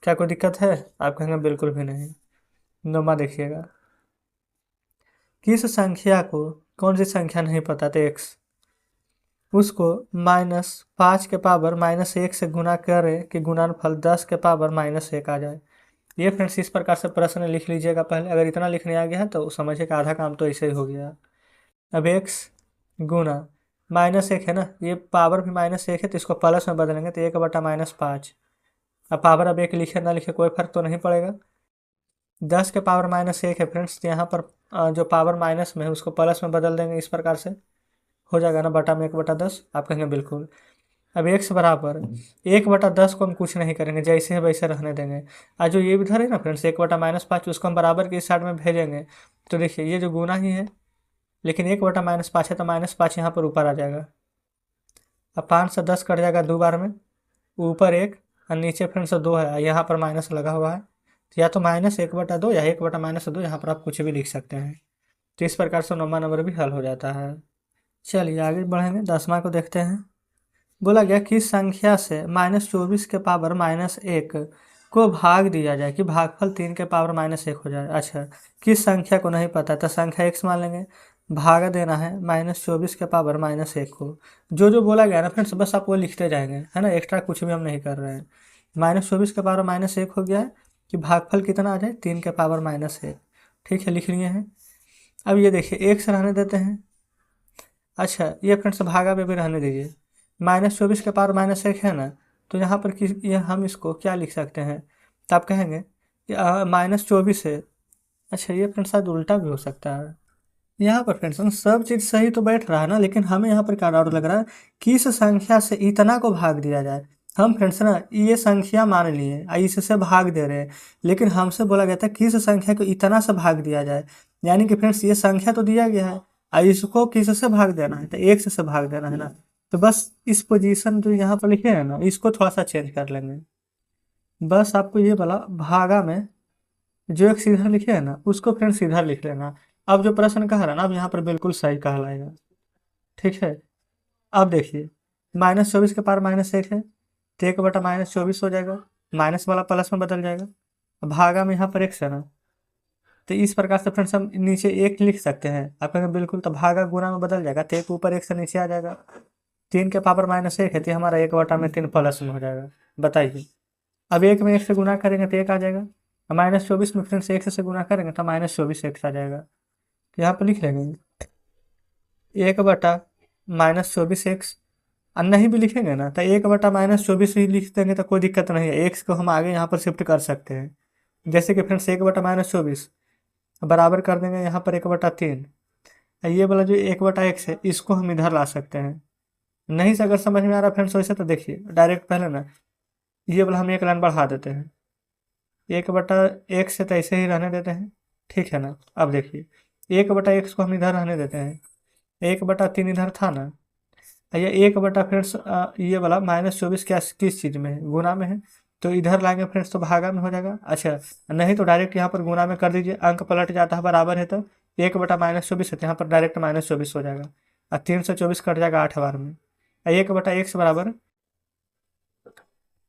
Speaker 1: क्या कोई दिक्कत है, आप कहेंगे बिल्कुल भी नहीं। 9वां देखिएगा, किस संख्या को, कौन सी संख्या नहीं पता तो x, उसको -5 के पावर -1 से गुना करें कि गुणनफल 10 के पावर -1 आ जाए। ये फ्रेंड्स इस प्रकार से प्रश्न लिख लीजिएगा पहले, अगर इतना लिखने आ गया है तो समझिए कि आधा काम तो ऐसे ही हो गया। अब x गुना -1 है ना, ये पावर भी -1 है तो इसको प्लस में बदलेंगे तो 1/-5। अब पावर अब 1 लिखे ना लिखे कोई फर्क तो नहीं पड़ेगा। 10 के पावर -1 है फ्रेंड्स, तो यहाँ पर जो पावर माइनस में है उसको प्लस में बदल देंगे इस प्रकार से, हो जाएगा ना, बटा में 1/10, आप कहेंगे बिल्कुल। अब x बराबर 1/10 को हम कुछ नहीं करेंगे, जैसे है वैसे रहने देंगे। आज जो ये इधर है ना फ्रेंड्स 1/-5, उसको हम बराबर के इस साइड में भेजेंगे, तो देखिए ये जो गुना ही है, लेकिन 1/-5 है तो -5 यहाँ पर ऊपर आ जाएगा। अब 5 से 10 कट जाएगा 2 बार में, ऊपर 1 और नीचे फ्रेंड्स 2 है, यहाँ पर माइनस लगा हुआ है, तो या तो -1/2 या 1/-2, यहाँ पर आप कुछ भी लिख सकते हैं। तो इस प्रकार से 9वां नंबर भी हल हो जाता है। चलिए आगे बढ़ेंगे, 10वां को देखते हैं। बोला गया किस संख्या से -24 के पावर -1 को भाग दिया जाए कि भागफल 3 के पावर -1 हो जाए। अच्छा, किस संख्या को नहीं पता तो संख्या x मान लेंगे, भाग देना है -24 के पावर -1 को। जो जो बोला गया ना फ्रेंड्स बस आप वो लिखते जाएंगे, है ना, एक्स्ट्रा कुछ भी हम नहीं कर रहे हैं। -24 के पावर -1 हो गया है कि भागफल कितना आ जाए 3 के पावर -1। ठीक है, लिख लिए हैं। अब ये देखिए x रहने देते हैं। अच्छा, ये फ्रेंड्स भागा पे भी रहने दीजिए। -24 के पावर -1 है ना, तो यहाँ पर किस ये हम इसको क्या लिख सकते हैं, तो आप कहेंगे कि -24 है। अच्छा, ये फ्रेंड्स शायद उल्टा भी हो सकता है। यहाँ पर फ्रेंड्स सब चीज़ सही तो बैठ रहा है ना, लेकिन हमें यहाँ पर क्या डाउट लग रहा है, किस संख्या से इतना को भाग दिया जाए। हम फ्रेंड्स ना ये संख्या मान लिए इससे भाग दे रहे हैं, लेकिन हमसे बोला गया था किस संख्या को इतना से भाग दिया जाए, यानी कि फ्रेंड्स ये संख्या तो दिया गया है और इसको किससे भाग देना है, तो एक से भाग देना है ना। तो बस इस पोजीशन जो यहाँ पर लिखे हैं ना, इसको थोड़ा सा चेंज कर लेंगे। बस आपको ये वाला भागा में जो एक सीधा लिखे है ना, उसको फ्रेंड्स सीधा लिख लेना। अब जो प्रश्न कह रहा है ना, अब यहाँ पर बिल्कुल सही कहलाएगा। ठीक है, अब देखिए -24 के पावर -1 है, तो 1/-24 हो जाएगा, माइनस वाला प्लस में बदल जाएगा। अब भागा में यहाँ पर x है ना, तो इस प्रकार से फ्रेंड्स हम नीचे 1 लिख सकते हैं। आप कहेंगे बिल्कुल, तो भागा गुना में बदल जाएगा, तो 1 ऊपर 1 से नीचे आ जाएगा। 3 के पावर -1 है, तो हमारा 1/3 प्लस में हो जाएगा। बताइए, अब 1 में 1 से गुना करेंगे तो 1 आ जाएगा, -24 में फ्रेंड्स 1 से गुना करेंगे तो -24x आ जाएगा। तो यहाँ पर लिख लेंगे 1/-24x, और नहीं भी लिखेंगे ना तो 1/-24 ही लिख देंगे तो कोई दिक्कत नहीं है। x को हम आगे यहाँ पर शिफ्ट कर सकते हैं, जैसे कि फ्रेंड्स 1/-24 बराबर कर देंगे यहाँ पर 1/3। ये वाला जो 1/x है इसको हम इधर ला सकते हैं। नहीं से अगर समझ में आ रहा फ्रेंड्स वैसे तो देखिए डायरेक्ट पहले ना ये वाला हम 1 लाइन बढ़ा देते हैं, 1/x से तो ऐसे ही रहने देते हैं। ठीक है ना, अब देखिए 1/x को हम इधर रहने देते हैं, 1/3 इधर था ना, ये 1 फ्रेंड्स ये वाला -24 क्या किस चीज़ में है, गुना में है, तो इधर लाएंगे फ्रेंड्स तो भागा में हो जाएगा। अच्छा, नहीं तो डायरेक्ट यहाँ पर गुना में कर दीजिए, अंक पलट जाता है बराबर है तो 1/-24 है, तो यहाँ पर डायरेक्ट -24 हो जाएगा, और 3 से 24 कट जाएगा 8 बार में। 1/x बराबर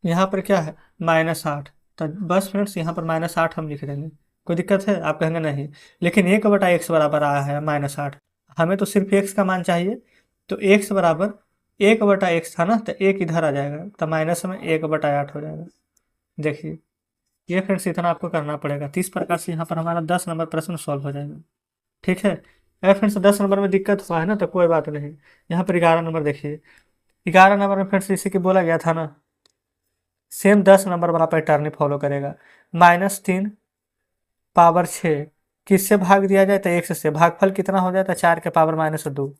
Speaker 1: यहाँ पर क्या है -8, तो बस फ्रेंड्स यहाँ पर -8 हम लिख देंगे। कोई दिक्कत है, आप कहेंगे नहीं, लेकिन 1/x बराबर आया है -8, हमें तो सिर्फ x का मान चाहिए, तो x बराबर 1/x था ना, तो 1 इधर आ जाएगा, तो माइनस में 1/8 हो जाएगा। देखिए ये फ्रेंड्स इतना आपको करना पड़ेगा, 30 प्रकार से यहाँ पर हमारा 10 नंबर प्रश्न सॉल्व हो जाएगा। ठीक है, अगर फ्रेंड्स 10 नंबर में दिक्कत हुआ है ना तो कोई बात नहीं। यहाँ पर 11 नंबर देखिए, 11 नंबर में फ्रेंड्स इसी की बोला गया था ना, सेम 10 नंबर वाला पैटर्न ही फॉलो करेगा। -3 पावर 6 किससे भाग दिया जाए तो x से, भागफल कितना हो जाता है 4 के पावर -2।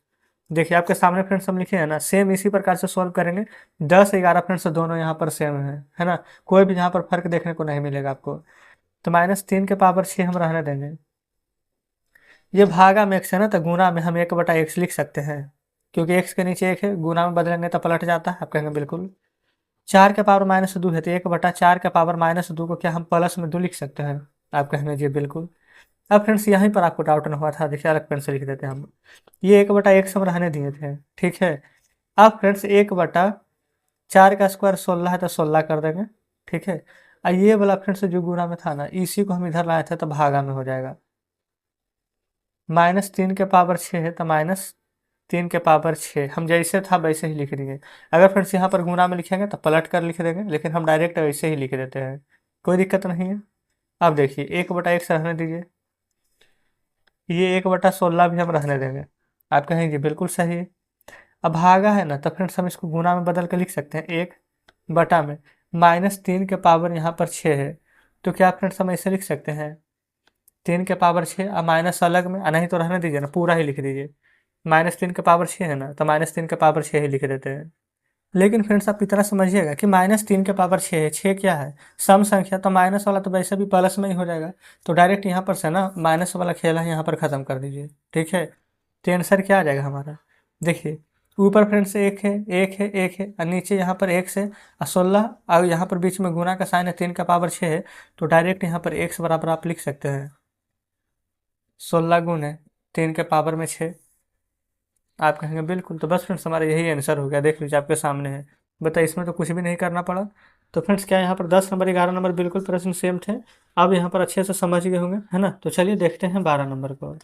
Speaker 1: देखिए आपके सामने फ्रेंड्स हम लिखे हैं ना, सेम इसी प्रकार से सॉल्व करेंगे। 10 11 फ्रेंड्स दोनों यहाँ पर सेम है ना, कोई भी यहाँ पर फर्क देखने को नहीं मिलेगा आपको। तो -3 के पावर 6 हम रहने देंगे। ये भागा में x है ना, तो गुना में हम 1/x लिख सकते हैं, क्योंकि x के नीचे 1 है, गुना में बदलेंगे तो पलट जाता है। आप कहेंगे बिल्कुल। 4 के पावर -2 है, तो 1/4 के पावर -2 को क्या हम प्लस में 2 लिख सकते हैं। आप कहेंगे जी बिल्कुल। अब फ्रेंड्स यहीं पर आपको डाउट न हुआ था, देखिए अलग पेन से लिख देते हैं हम, ये 1/x हम रहने दिए थे। ठीक है, अब फ्रेंड्स 1/4 का स्क्वायर 16 है, तो 16 कर देंगे। ठीक है, और ये वाला फ्रेंड्स जो गुना में था ना, इसी को हम इधर लाए थे, तो भागा में हो जाएगा। -3 के पावर 6 है, तो -3 के पावर 6 हम जैसे था वैसे ही लिख देंगे। अगर फ्रेंड्स यहाँ पर गुना में लिखेंगे तो पलट कर लिख देंगे, लेकिन हम डायरेक्ट वैसे ही लिख देते हैं, कोई दिक्कत नहीं है। अब देखिए 1/x रहने दीजिए, ये 1/16 भी हम रहने देंगे। आप कहेंगे बिल्कुल सही है। अब भागा है ना, तो फ्रेंड्स हम इसको गुना में बदल कर लिख सकते हैं, 1 बटा में -3 के पावर यहाँ पर 6 है, तो क्या फ्रेंड्स हम ऐसे लिख सकते हैं 3 के पावर 6 और माइनस अलग में, नहीं तो रहने दीजिए ना, पूरा ही लिख दीजिए। -3 के पावर 6 है ना, तो -3 के पावर 6 ही लिख देते हैं। लेकिन फ्रेंड्स आप इतना समझिएगा कि -3 के पावर 6 है, 6 क्या है, सम संख्या, तो माइनस वाला तो वैसे भी प्लस में ही हो जाएगा। तो डायरेक्ट यहाँ पर से ना माइनस वाला खेल है यहाँ पर ख़त्म कर दीजिए, ठीक है। तो आंसर क्या आ जाएगा हमारा, देखिए ऊपर फ्रेंड्स एक है, एक है, एक है, और नीचे यहाँ पर एक से 16, और यहाँ पर बीच में गुना का साइन है, 3 का पावर 6 है, तो डायरेक्ट यहाँ पर x बराबर आप लिख सकते हैं 16 गुने 3 के पावर में 6। आप कहेंगे बिल्कुल, तो बस फ्रेंड्स हमारा यही आंसर हो गया, देख लीजिए आपके सामने है। बताइए, इसमें तो कुछ भी नहीं करना पड़ा। तो फ्रेंड्स क्या यहाँ पर 10 नंबर 11 नंबर बिल्कुल प्रश्न सेम थे, अब यहाँ पर अच्छे से समझ गए होंगे, है ना। तो चलिए देखते हैं 12 नंबर को।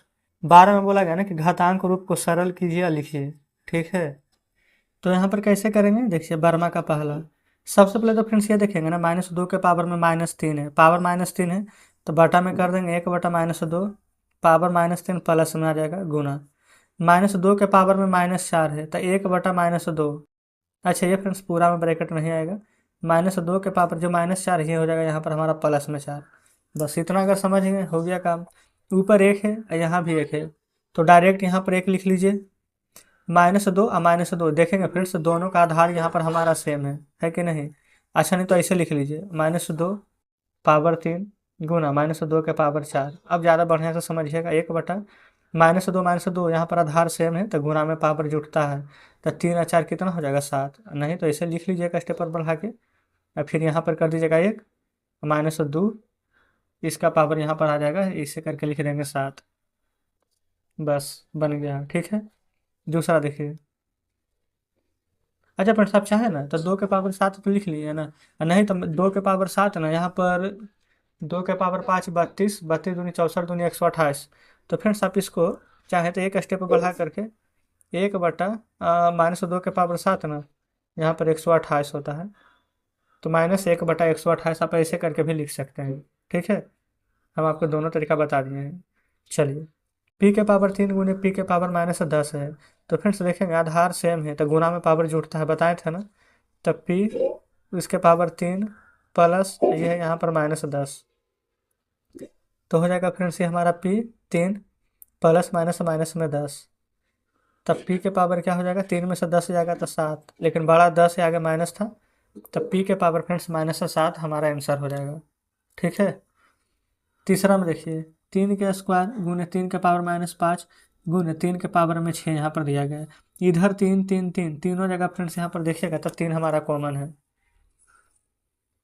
Speaker 1: 12 में बोला गया ना कि घातांक रूप को सरल कीजिए या लिखिए, ठीक है। तो यहाँ पर कैसे करेंगे, देखिए वर्मा का पहला, सबसे पहले तो फ्रेंड्स ये देखेंगे ना, -2 के पावर में -3 है, पावर -3 है, तो बटा में कर देंगे 1/-2, पावर -3 प्लस में आ जाएगा गुना, -2 के पावर में -4 है, तो 1/-2। अच्छा ये फ्रेंड्स पूरा में ब्रैकेट नहीं आएगा, -2 के पावर जो -4 ये हो जाएगा यहाँ पर हमारा प्लस में 4। बस इतना अगर समझ गए हो गया काम। ऊपर एक है और यहाँ भी एक है, तो डायरेक्ट यहाँ पर एक लिख लीजिए, -2 और -2 देखेंगे फ्रेंड्स दोनों का आधार यहाँ पर हमारा सेम है कि नहीं। अच्छा नहीं तो ऐसे लिख लीजिए, -2 पावर 3 गुना -2 के पावर 4। अब ज़्यादा बढ़िया से समझिएगा, 1/-2 -2 यहाँ पर आधार सेम है, तो गुना में पावर जुटता है, तो 3 और 4 कितना हो जाएगा 7। नहीं तो ऐसे लिख लीजिएगा स्टेप पर बढ़ा के, और फिर यहाँ पर कर दीजिएगा 1 -2, इसका पावर यहाँ पर आ जाएगा, इसे करके लिख देंगे 7। बस बन गया, ठीक है। दूसरा देखिए, अच्छा फ्रेंड्स आप चाहें ना तो 2 के पावर 7 तो लिख लिए ना, और नहीं तो 2 के पावर 7 ना यहाँ पर 2 के पावर 5 32, 32 दूनी 64 दूनी 128। तो फ्रेंड्स आप इसको चाहे तो एक स्टेप बढ़ा करके 1/-2 के पावर 7 ना, यहाँ पर 128 होता है, तो -1/128 आप ऐसे करके भी लिख सकते हैं, ठीक है। हम आपको दोनों तरीका बता दिए हैं। चलिए, पी के पावर 3 गुने पी के पावर -10 है, तो फ्रेंड्स देखेंगे आधार सेम है, तो गुना में पावर जुड़ता है, बताए थे ना। तब पी इसके पावर 3 प्लस ये है यहाँ पर -10, तो हो जाएगा फ्रेंड्स ये हमारा पी 3 प्लस माइनस माइनस में 10। तब पी के पावर क्या हो जाएगा, 3 में से 10 जाएगा तो 7, लेकिन बड़ा 10 है आगे माइनस था, तब पी के पावर फ्रेंड्स -7 हमारा आंसर हो जाएगा, ठीक है। तीसरा में देखिए, 3 के स्क्वायर गुने 3 के पावर -5 गुने 3 के पावर में 6 यहाँ पर दिया गया है। इधर 3 3 3 तीनों जगह फ्रेंड्स यहाँ पर देखिएगा तो 3 हमारा कॉमन है,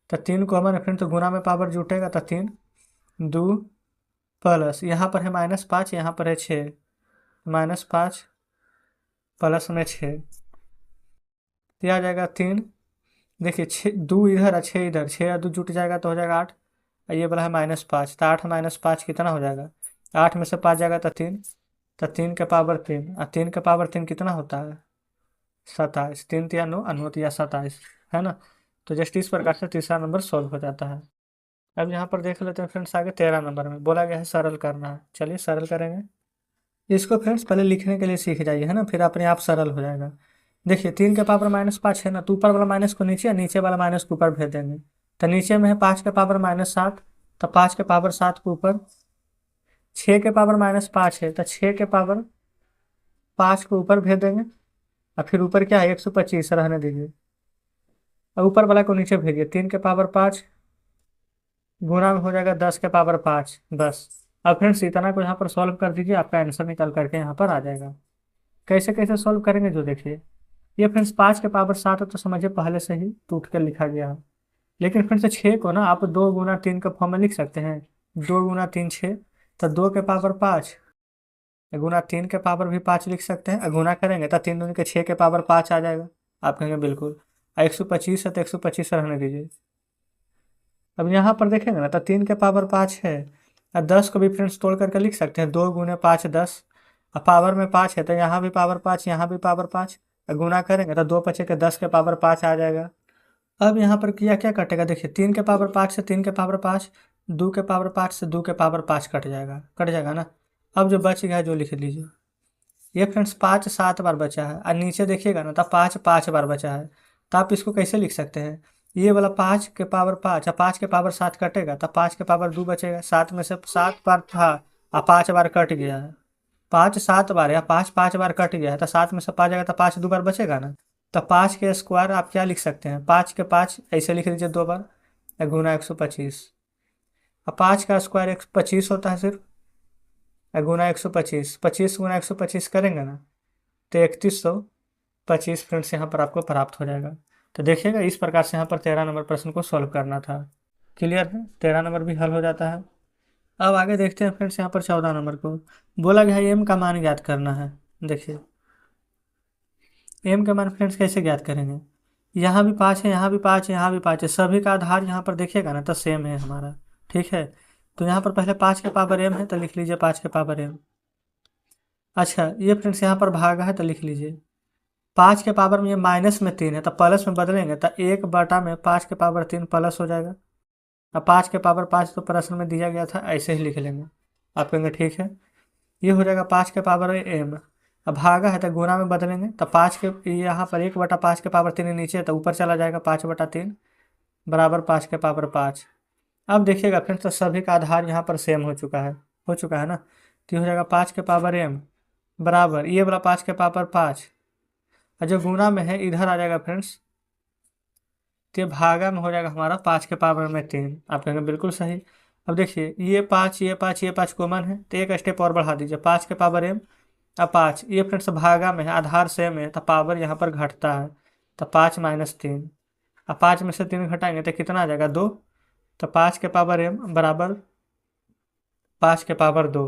Speaker 1: तो 3 कॉमन है फ्रेंड, तो गुना में पावर जुटेगा तो 3 2 प्लस यहाँ पर है -5, यहाँ पर है 6, -5 प्लस में 6, तो आ जाएगा 3। देखिए 6 2 इधर है 6 इधर, 6 और 2 जुट जाएगा तो हो जाएगा 8, और ये वाला है -5, तो 8 -5 कितना हो जाएगा, 8 में से 5 जाएगा तो 3, तो 3 के पावर 3, और 3 के पावर 3 कितना होता है 27, 3 या 9 9 या 27, है ना। तो जस्ट इस प्रकार से तीसरा नंबर सॉल्व हो जाता है। अब यहाँ पर देख लेते हैं फ्रेंड्स, आगे 13 नंबर में बोला गया है सरल करना है। चलिए सरल करेंगे इसको फ्रेंड्स, पहले लिखने के लिए सीख जाइए, है ना, फिर अपने आप सरल हो जाएगा। देखिए 3 के पावर -5 है ना, तो ऊपर वाला माइनस को नीचे, नीचे वाला माइनस को ऊपर भेज देंगे, तो नीचे में है 5 के पावर -7, तो 5 के पावर 7 को ऊपर, 6 के पावर -5 है, तो 6 के पावर 5 को ऊपर भेज देंगे, और फिर ऊपर क्या है 125 रहने दीजिए, और ऊपर वाला को नीचे भेजिए, 3 के पावर 5 गुणा में हो जाएगा 10 के पावर 5, बस। अब फ्रेंड्स इतना को यहाँ पर सॉल्व कर दीजिए, आपका आंसर निकल करके यहाँ पर आ जाएगा। कैसे कैसे सॉल्व करेंगे जो देखिए, ये फ्रेंड्स 5 के पावर 7 है, तो समझिए पहले से ही टूट कर लिखा गया है। लेकिन फ्रेंड्स 6 को ना आप 2 गुना 3 का फॉर्म में लिख सकते हैं, 2 गुना 3 6, तो 2 के पावर 5 गुना 3 के पावर भी 5 लिख सकते हैं, और गुना करेंगे तो 3 दूनी के 6 के पावर 5 आ जाएगा। आप कहेंगे बिल्कुल, 125 है तो 125 रहने दीजिए। अब यहाँ पर देखेंगे ना तो 3 के पावर 5 है, और 10 को भी फ्रेंड्स तोड़ करके लिख सकते हैं, 2 गुने 5 10, और पावर में 5 है तो यहाँ भी पावर 5 यहाँ भी पावर 5, गुना करेंगे तो 2 बचे के 10 के पावर 5 आ जाएगा। अब यहाँ पर किया क्या कटेगा, देखिए 3 के पावर 5 से 3 के पावर 5, 2 के पावर 5 से 2 के पावर 5 कट जाएगा ना। अब जो बच गया है जो लिख लीजिए, ये फ्रेंड्स 5 7 बार बचा है, और नीचे देखिएगा ना तो 5 5 बार बचा है, तो आप इसको कैसे लिख सकते हैं, ये वाला 5 के पावर 5 और 5 के पावर 7 कटेगा, तो 5 के पावर 2 बचेगा, 7 में से 7 बार था और 5 बार कट गया है, 5 7 बार या 5 5 बार कट गया है तो 7 में से 5 जाएगा तो 5 2 बार बचेगा ना। तो 5 के स्क्वायर आप क्या लिख सकते हैं, 5 के 5 ऐसे लिख लीजिए 2 बार, या गुना 125। अब 5 का स्क्वायर 125 होता है सिर्फ, या गुना 125, 25 गुना 125 करेंगे ना तो 3125 फ्रेंड्स यहाँ पर आपको प्राप्त हो जाएगा। तो देखिएगा इस प्रकार से यहाँ पर 13 नंबर प्रश्न को सॉल्व करना था। क्लियर है, 13 नंबर भी हल हो जाता है। अब आगे देखते हैं फ्रेंड्स यहाँ पर 14 नंबर को बोला गया है एम का मान ज्ञात करना है। देखिए एम का मान फ्रेंड्स कैसे ज्ञात करेंगे, यहाँ भी 5 है, यहाँ भी 5 है, यहाँ भी 5 है, सभी का आधार यहाँ पर देखिएगा ना तो सेम है हमारा। ठीक है, तो यहाँ पर पहले 5 के पावर एम है तो लिख लीजिए 5 के पावर एम। अच्छा ये फ्रेंड्स यहाँ पर भागा है तो लिख लीजिए 5 के पावर में ये माइनस में 3 है तो प्लस में बदलेंगे तो 1/में 5 के पावर 3 प्लस हो जाएगा। अब 5 के पावर 5 तो प्रश्न में दिया गया था, ऐसे ही लिख लेंगे। आप कहेंगे ठीक है, ये हो जाएगा 5 के पावर एम। अब भागा है तो गुणा में बदलेंगे तो 5 के यहाँ पर 1/5 के पावर 3 नीचे है तो ऊपर चला जाएगा 5/3 बराबर 5 के पावर 5। अब देखिएगा फ्रेंड्स तो सभी का आधार यहाँ पर सेम हो चुका है ना, तो ये हो जाएगा 5 के पावर एम बराबर ये वाला 5 के पावर 5, और जो गुणा में है इधर आ जाएगा फ्रेंड्स, तो ये भागा में हो जाएगा हमारा 5 के पावर में 3। आप कहेंगे बिल्कुल सही। अब देखिए ये 5 ये 5 ये 5 कॉमन है तो एक स्टेप और बढ़ा दीजिए 5 के पावर एम। अब 5 ये फ्रेंड्स भागा में है, आधार सेम है तो पावर यहाँ पर घटता है, तो 5 - 3। अब 5 में से 3 घटाएंगे तो कितना आ जाएगा 2, तो 5 के पावर एम बराबर 5 के पावर 2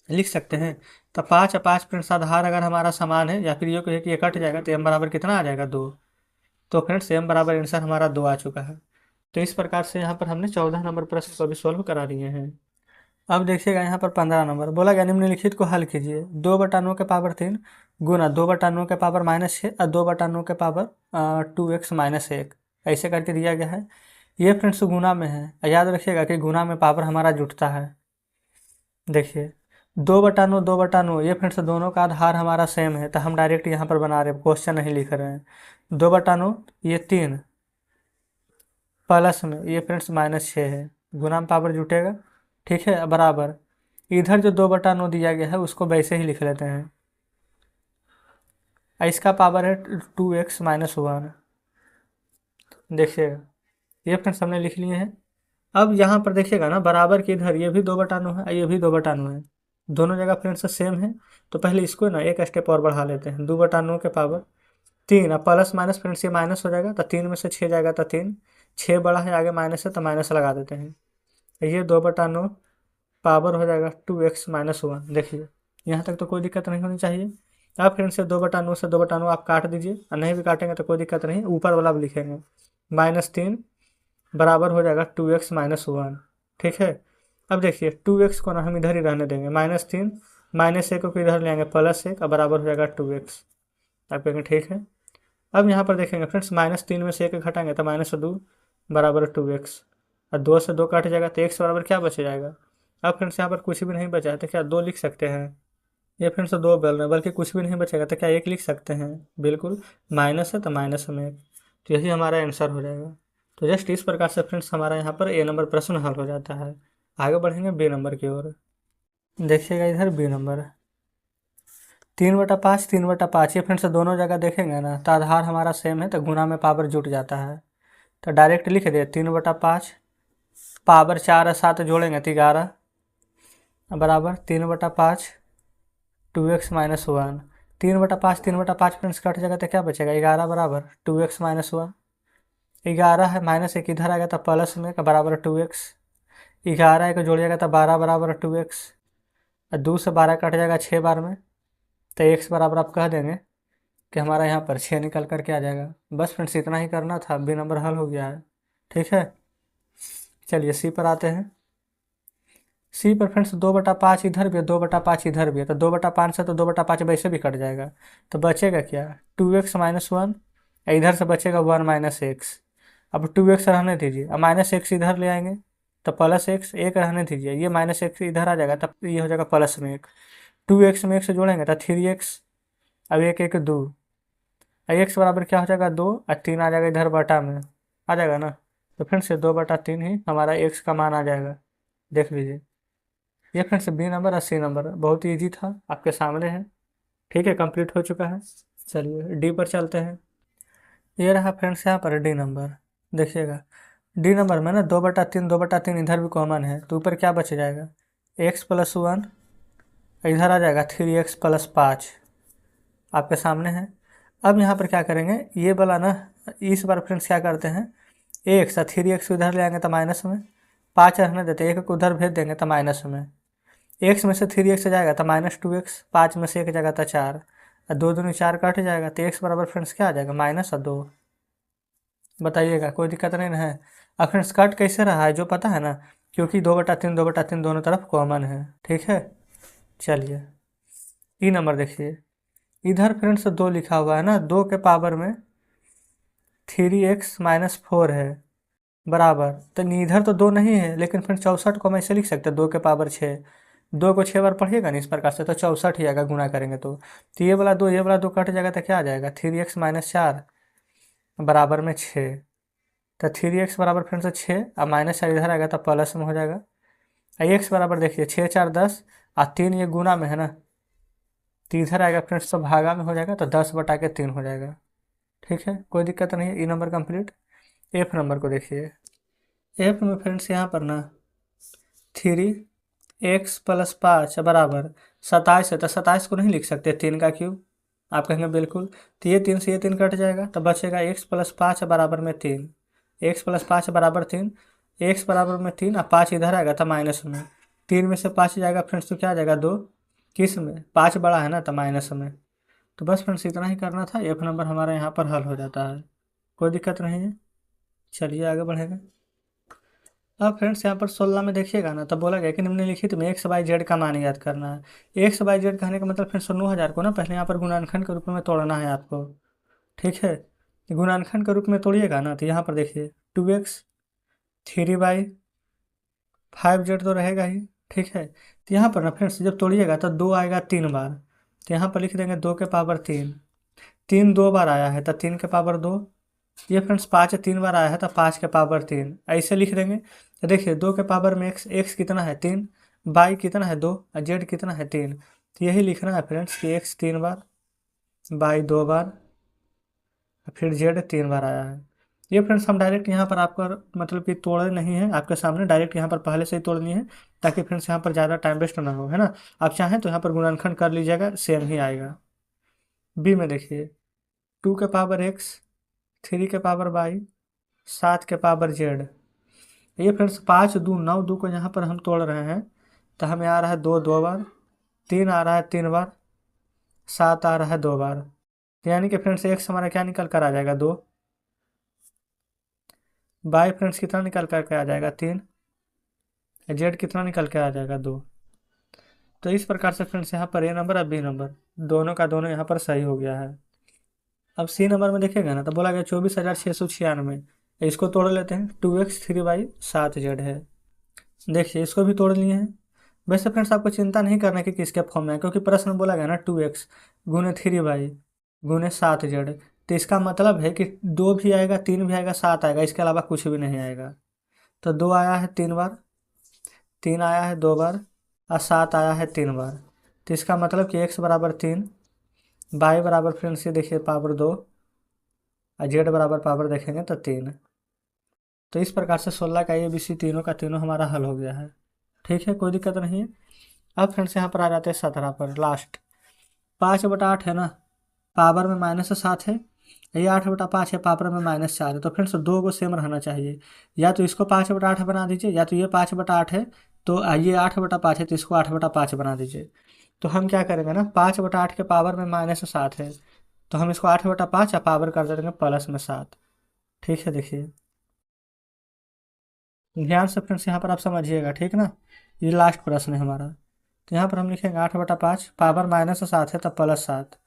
Speaker 1: लिख सकते हैं। तो 5 और 5 फ्रेंड्स आधार अगर हमारा समान है या फिर ये कहे कि ये कट जाएगा तो एम बराबर कितना आ जाएगा 2। तो फ्रेंड्स एम बराबर आंसर हमारा 2 आ चुका है। तो इस प्रकार से यहाँ पर हमने 14 नंबर प्रश्न को भी सोल्व करा दिए हैं। अब देखिएगा यहाँ पर 15 नंबर बोला गया निम्नलिखित को हल कीजिए 2/9 के पावर 3 गुना 2/9 के पावर -6 और 2/9 के पावर 2x - 1 ऐसे करके दिया गया है। ये फ्रेंड्स गुना में है, याद रखिएगा कि गुना में पावर हमारा जुटता है। देखिए 2/9 2/9 ये फ्रेंड्स दोनों का आधार हमारा सेम है तो हम डायरेक्ट यहाँ पर बना रहे हैं, क्वेश्चन नहीं लिख रहे हैं। 2/9 ये 3 प्लस में ये फ्रेंड्स -6 है, गुना में पावर जुटेगा। ठीक है, बराबर इधर जो 2/9 दिया गया है उसको वैसे ही लिख लेते हैं, इसका पावर है 2x - 1। देखिएगा ये फ्रेंड्स हमने लिख लिए हैं। अब यहाँ पर देखिएगा ना बराबर के इधर ये भी 2/9 है, ये भी 2/9 है, दोनों जगह फ्रेंड्स सेम है। तो पहले इसको ना एक स्टेप और बढ़ा लेते हैं, 2/9 के पावर 3 अब प्लस माइनस फ्रेंड्स ये माइनस हो जाएगा तो 3 में से 6 जाएगा तो 3, 6 बड़ा है आगे माइनस है तो माइनस लगा देते हैं। ये 2/9 पावर हो जाएगा 2x - 1। देखिए यहाँ तक तो कोई दिक्कत नहीं होनी चाहिए। अब फ्रेंड्स से 2/9 से 2/9 आप काट दीजिए, और नहीं भी काटेंगे तो कोई दिक्कत नहीं, ऊपर वाला भी लिखेंगे -3 बराबर हो जाएगा 2x - 1। ठीक है, अब देखिए 2x को ना हम इधर ही रहने देंगे, -3 -1 को इधर ले आएंगे +1 और बराबर हो जाएगा 2x। आप कहेंगे ठीक है। अब यहाँ पर देखेंगे फ्रेंड्स -3 में से 1 घटाएंगे तो -2 बराबर 2x, और 2 से 2 काट जाएगा तो x बराबर क्या बच जाएगा। अब फ्रेंड्स यहाँ पर कुछ भी नहीं बचा है तो क्या 2 लिख सकते हैं, ये फ्रेंड्स 2 बोल रहे हैं बल्कि कुछ भी नहीं बचेगा तो क्या 1 लिख सकते हैं, बिल्कुल माइनस है तो माइनस में 1, तो यही हमारा आंसर हो जाएगा। तो जस्ट इस प्रकार से फ्रेंड्स हमारा यहाँ पर ए नंबर प्रश्न हल हो जाता है। आगे बढ़ेंगे बी नंबर की ओर। देखिएगा इधर बी नंबर 3/5 3/5 ये फ्रेंड्स दोनों जगह देखेंगे ना तो आधार हमारा सेम है तो गुना में पावर जुट जाता है, तो डायरेक्ट लिख दे 3/5 पावर 4 और 7 जोड़ेंगे तो 11 बराबर 3/5 2x - 1। 3/5 3/5 फ्रेंड्स कट जाएगा तो क्या बचेगा 11 बराबर 2x - 1। 11 है -1 इधर आएगा तो प्लस में का बराबर 2x, 11 को जोड़िएगा तो 12 बराबर 2x, और 2 से 12 कट जाएगा 6 बार में तो x बराबर आप कह देंगे कि हमारा यहाँ पर 6 निकल कर के आ जाएगा। बस फ्रेंड्स इतना ही करना था, बी नंबर हल हो गया है। ठीक है, चलिए सी पर आते हैं। सी पर फ्रेंड्स 2/5 इधर भी है 2/5 इधर भी है, तो 2/5 से तो 2/5 वैसे भी कट जाएगा, तो बचेगा क्या 2x - 1, इधर से बचेगा 1 - x। अब 2x रहने दीजिए, अब -x इधर ले आएंगे तो +x, 1 रहने दीजिए, ये -x इधर आ जाएगा तब ये हो जाएगा +1। 2x में 1 से जोड़ेंगे तो 3x, अब 1 1 2, x बराबर क्या हो जाएगा 2, और 3 आ जाएगा इधर बटा में आ जाएगा ना, तो फ्रेंड्स 2/3 ही हमारा x का मान आ जाएगा। देख लीजिए ये फ्रेंड्स बी नंबर और सी नंबर बहुत ईजी था, आपके सामने है। ठीक है, कंप्लीट हो चुका है। चलिए डी पर चलते हैं। ये रहा फ्रेंड्स यहाँ पर डी नंबर। देखिएगा डी नंबर में ना 2/3 2/3 इधर भी कॉमन है, तो ऊपर क्या बच जाएगा, x+1, इधर आ जाएगा 3x+5, आपके सामने है। अब यहाँ पर क्या करेंगे, ये वाला ना इस बार फ्रेंड्स क्या करते हैं, एक्स और 3x इधर ले आएंगे तो माइनस में, 5 रहने देते, एक उधर भेज देंगे तो माइनस में, एक्स में से 3x जाएगा तो -2x, 5 में से एक जाएगा तो 4, और 2 दूनी 4 कट जाएगा, तो x बराबर फ्रेंड्स क्या आ जाएगा, -2। बताइएगा, कोई दिक्कत नहीं ना है। अब फ्रेंड्स कट कैसे रहा है जो पता है ना, क्योंकि 2/3 2/3 दोनों तरफ कॉमन है। ठीक है, चलिए ई नंबर देखिए, इधर फ्रेंड्स 2 लिखा हुआ है ना, 2 के पावर में 3x-4 है बराबर, तो इधर तो 2 नहीं है, लेकिन फिर 64 को हम ऐसे लिख सकते हैं 2 के पावर 6, 2 को 6 बार पढ़िएगा ना इस प्रकार से तो 64 ही आएगा गुना करेंगे तो ये वाला 2 ये वाला 2 कट जाएगा तो क्या आ जाएगा, 3x-4 बराबर में 6, तो 3x बराबर फिर से 6 और -4 इधर आएगा तो प्लस में हो जाएगा। x बराबर देखिए 6 4 10 और 3 ये गुना में है ना, तो इधर आएगा फ्रेंड्स तो भागा में हो जाएगा, तो 10/3 हो जाएगा। ठीक है, कोई दिक्कत नहीं है, ई नंबर कंप्लीट। एफ नंबर को देखिए, एफ में फ्रेंड्स यहाँ पर ना 3x+5 बराबर 27 है, तो 27 को नहीं लिख सकते 3 का क्यूब, आप कहेंगे बिल्कुल, तो ये 3 से ये 3 कट जाएगा, तो बचेगा x+5 बराबर में 3, x+5 बराबर 3, x बराबर में 3 और 5 इधर आएगा तो माइनस में, 3 में से 5 जाएगा फ्रेंड्स तो क्या आ जाएगा 2, किस में 5 बड़ा है ना तो माइनस में। तो बस फ्रेंड्स इतना ही करना था, एफ नंबर हमारा यहाँ पर हल हो जाता है, कोई दिक्कत नहीं है। चलिए आगे बढ़ेगा। अब फ्रेंड्स यहाँ पर 16 में देखिएगा ना, तो बोला गया कि निम्नलिखित में x/z का मान याद करना है। x/z कहने का मतलब फ्रेंड्स 9000 को ना पहले यहाँ पर गुणनखंड के रूप में तोड़ना है आपको। ठीक है, गुणनखंड के रूप में तोड़िएगा ना, तो यहाँ पर देखिए 2x 3/5z तो रहेगा ही। ठीक है, तो यहाँ पर ना फ्रेंड्स जब तोड़िएगा तो 2 आएगा 3 बार, तो यहाँ पर लिख देंगे 2 के पावर 3, 3 2 बार आया है तो 3 के पावर 2, ये फ्रेंड्स 5 3 बार आया है तो 5 के पावर 3, ऐसे लिख देंगे। तो देखिए 2 के पावर में x कितना है 3, y कितना है 2 और z कितना है 3, तो यही लिखना है फ्रेंड्स कि x 3 बार, y 2 बार, फिर z 3 बार आया है। ये फ्रेंड्स हम डायरेक्ट यहाँ पर आपका मतलब कि तोड़े नहीं है, आपके सामने डायरेक्ट यहाँ पर पहले से ही तोड़नी है, ताकि फ्रेंड्स यहाँ पर ज़्यादा टाइम वेस्ट ना हो, है ना। आप चाहें तो यहाँ पर गुणनखंड कर लीजिएगा, सेम ही आएगा। बी में देखिए 2 के पावर x, 3 के पावर y, 7 के पावर z, ये फ्रेंड्स 5 2 9 2 को यहाँ पर हम तोड़ रहे हैं, तो हमें आ रहा है 2 2 बार, 3 आ रहा है 3 बार, 7 आ रहा है 2 बार, तो यानी कि फ्रेंड्स x हमारा क्या निकल कर आ जाएगा 2, y फ्रेंड्स कितना निकल कर के आ जाएगा 3, z कितना निकल के आ जाएगा 2। तो इस प्रकार से फ्रेंड्स यहाँ पर ए नंबर और बी नंबर दोनों का दोनों यहाँ पर सही हो गया है। अब सी नंबर में देखिएगा ना, तो बोला गया 24,696, इसको तोड़ लेते हैं, 2x 3y 7z है। देखिए इसको भी तोड़ लिए हैं। वैसे फ्रेंड्स आपको चिंता नहीं करना कि किसके फॉर्म में है, क्योंकि प्रश्न बोला गया ना 2x गुने 3y गुने 7z, तो इसका मतलब है कि 2 भी आएगा 3 भी आएगा 7 आएगा, इसके अलावा कुछ भी नहीं आएगा। तो 2 आया है 3 बार, 3 आया है 2 बार और 7 आया है 3 बार, तो इसका मतलब कि x बराबर 3, y बराबर फ्रेंड्स ये देखिए पावर 2 और z बराबर पावर देखेंगे तो 3। तो इस प्रकार से 16 का ABC तीनों का तीनों हमारा हल हो गया है। ठीक है, कोई दिक्कत नहीं है। अब फ्रेंड्स यहाँ पर आ जाते हैं 17 पर, लास्ट 5/8 है ना, पावर में -7 है, ये 8/5 है, पावर में -4 है, तो फ्रेंड्स 2 को सेम रहना चाहिए, या तो इसको 5/8 बना दीजिए, या तो ये 5/8 है तो ये 8/5 है तो इसको 8/5 बना दीजिए। तो हम क्या करेंगे ना, 5/8 के पावर में -7 है, तो हम इसको 8/5 या पावर कर देंगे +7। ठीक है, देखिए ध्यान से फ्रेंड्स यहाँ पर आप समझिएगा, ठीक ना। ये लास्ट प्रश्न है हमारा, तो यहाँ पर हम लिखेंगे 8/5, पावर -7 है तो +7,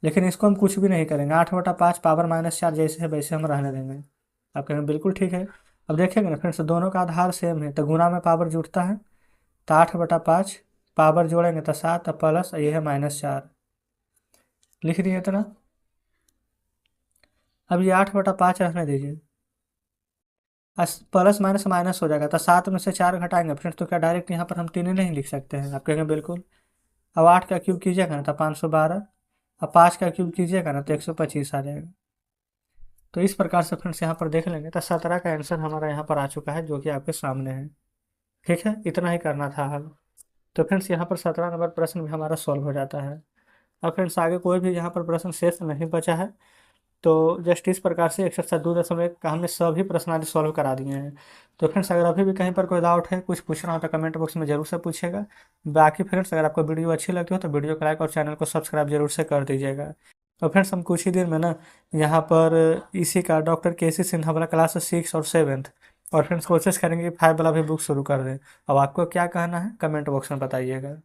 Speaker 1: लेकिन इसको हम कुछ भी नहीं करेंगे, 8/5 पावर -4 जैसे है वैसे हम रहने देंगे। आप कहेंगे बिल्कुल ठीक है। अब देखेंगे ना फ्रेंड्स दोनों का आधार सेम है, तो गुना में पावर जुड़ता है, तो 8/5 पावर जोड़ेंगे तो 7 प्लस ये है -4, लिख दिए इतना। अब ये 8/5 रहने दीजिए, प्लस माइनस माइनस हो जाएगा, तो 7 में से 4 घटाएंगे फ्रेंड्स, तो क्या डायरेक्ट यहाँ पर हम 3 ही नहीं लिख सकते हैं? आप कहेंगे बिल्कुल। अब 8 का क्यूब कीजिएगा ना तो 512, अब 5 का क्यूब कीजिएगा ना तो 125 आ जाएगा। तो इस प्रकार से फ्रेंड्स यहाँ पर देख लेंगे तो 17 का आंसर हमारा यहाँ पर आ चुका है, जो कि आपके सामने है। ठीक है, इतना ही करना था हल। तो फ्रेंड्स यहाँ पर 17 नंबर प्रश्न भी हमारा सॉल्व हो जाता है। अब फ्रेंड्स आगे कोई भी यहाँ पर प्रश्न शेष नहीं बचा है। तो जस्ट इस प्रकार से एक्सरसाइज 2.1 का हमने सभी प्रश्न आज सॉल्व करा दिए हैं। तो फ्रेंड्स अगर अभी भी कहीं पर कोई डाउट है, कुछ पूछना हो तो कमेंट बॉक्स में जरूर से पूछेगा। बाकी फ्रेंड्स अगर आपको वीडियो अच्छी लगती हो तो वीडियो को लाइक और चैनल को सब्सक्राइब जरूर से कर दीजिएगा। तो फ्रेंड्स हम कुछ ही देर में ना यहाँ पर इसी का डॉक्टर के.सी. सिन्हा वाला क्लास 6 और 7 और फ्रेंड्स कोशिश करेंगे कि 5 वाला भी बुक शुरू कर दें। अब आपको क्या कहना है कमेंट बॉक्स में बताइएगा।